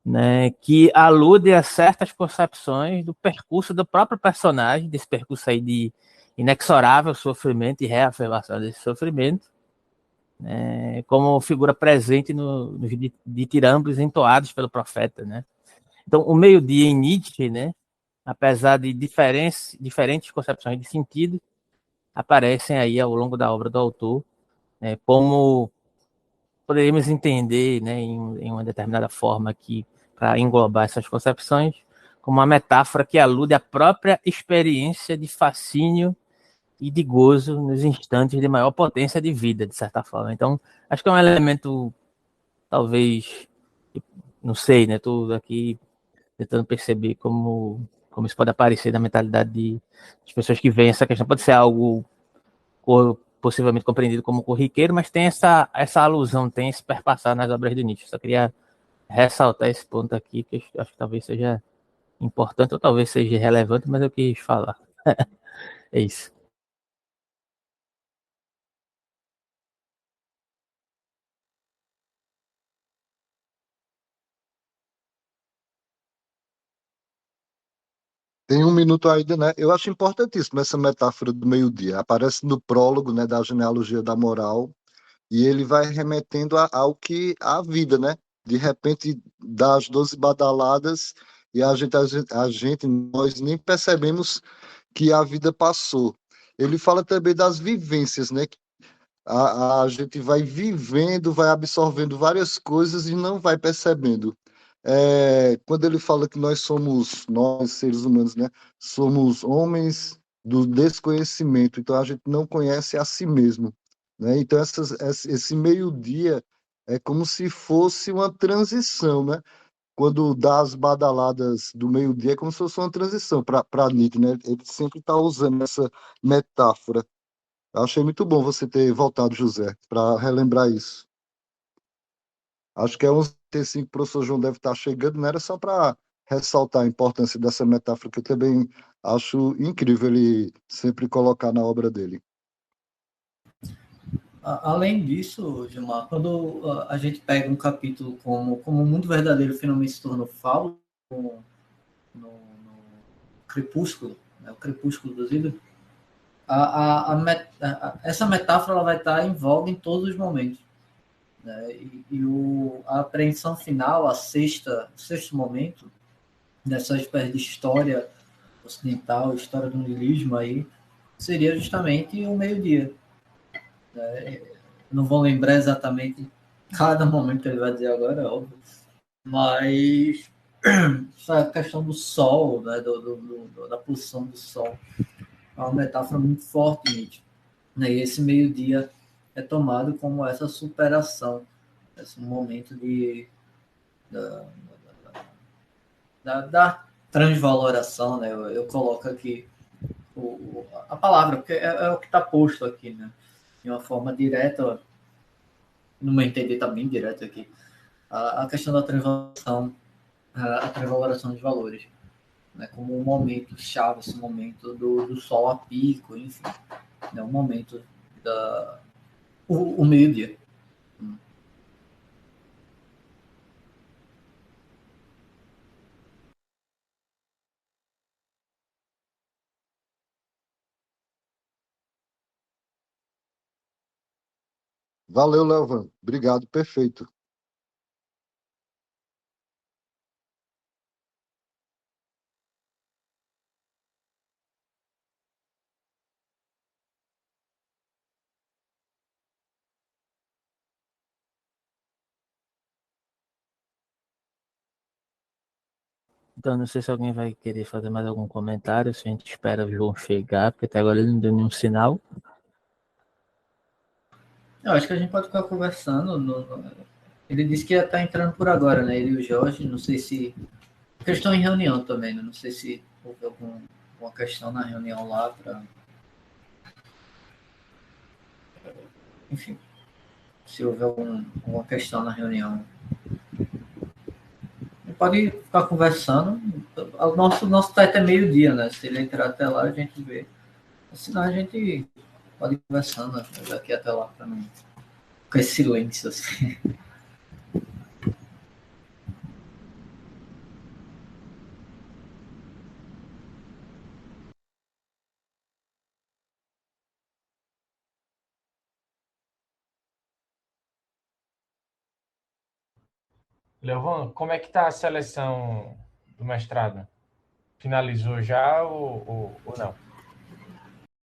né, que alude a certas concepções do percurso do próprio personagem, desse percurso aí de inexorável sofrimento e reafirmação desse sofrimento, né, como figura presente nos ditirambos entoados pelo profeta, né? Então, o meio-dia em Nietzsche, né, apesar de diferentes concepções de sentido, aparecem aí ao longo da obra do autor, né, como poderíamos entender, né, em uma determinada forma aqui, para englobar essas concepções, como uma metáfora que alude à própria experiência de fascínio e de gozo nos instantes de maior potência de vida, de certa forma. Então, acho que é um elemento, talvez, não sei, né, estou aqui tentando perceber como isso pode aparecer na mentalidade de pessoas que veem essa questão. Pode ser algo possivelmente compreendido como corriqueiro, mas tem essa alusão, tem esse perpassar nas obras de Nietzsche. Só queria ressaltar esse ponto aqui, que eu acho que talvez seja importante, ou talvez seja relevante, mas eu quis falar. É isso. Tem um minuto ainda, né? Eu acho importantíssimo essa metáfora do meio-dia. Aparece no prólogo, né, da genealogia da moral, e ele vai remetendo ao que a vida, né? De repente, dá as 12 badaladas e nós nem percebemos que a vida passou. Ele fala também das vivências, né? A gente vai vivendo, vai absorvendo várias coisas e não vai percebendo. Quando ele fala que nós seres humanos, né, somos homens do desconhecimento, então a gente não conhece a si mesmo, né? Então esse meio-dia é como se fosse uma transição, né? Quando dá as badaladas do meio-dia, é como se fosse uma transição para Nietzsche, né? Ele sempre está usando essa metáfora. Eu achei muito bom você ter voltado, José, para relembrar isso. Acho que é 11h05, o professor João deve estar chegando, não era só para ressaltar a importância dessa metáfora, que eu também acho incrível ele sempre colocar na obra dele. Além disso, Gilmar, quando a gente pega um capítulo como o Mundo Verdadeiro finalmente se tornou falo, no Crepúsculo, né, o Crepúsculo dos Ídolos, essa metáfora ela vai estar em voga em todos os momentos. Né? A apreensão final, o sexto momento, dessa espécie de história ocidental, história do niilismo aí, seria justamente o meio-dia. Né? Não vou lembrar exatamente cada momento que ele vai dizer agora, é óbvio, mas essa questão do sol, né? Da posição do sol, é uma metáfora muito forte, Nietzsche. Né? E esse meio-dia é tomado como essa superação, esse momento da, da transvaloração, né? Eu coloco aqui a palavra, porque é o que está posto aqui, né? De uma forma direta, no meu entender está bem direto aqui, a questão da transvaloração, a transvaloração dos valores, né? Como um momento chave, esse momento do sol a pico, enfim, né? Um momento o meio-dia. Valeu, Leovan. Obrigado, perfeito. Então, não sei se alguém vai querer fazer mais algum comentário, se a gente espera o João chegar, porque até agora ele não deu nenhum sinal. Eu acho que a gente pode ficar conversando. Ele disse que ia estar entrando por agora, né? Ele e o Jorge, não sei se. Porque eles estão em reunião também, né? Não sei se houve alguma questão na reunião lá para. Enfim, se houve alguma questão na reunião. Ele pode ficar conversando. Nosso teto é meio-dia, né? Se ele entrar até lá, a gente vê. Senão a gente pode ir conversando, né? Daqui até lá, para não ficar esse silêncio assim. Leovan, como é que está a seleção do mestrado? Finalizou já ou não?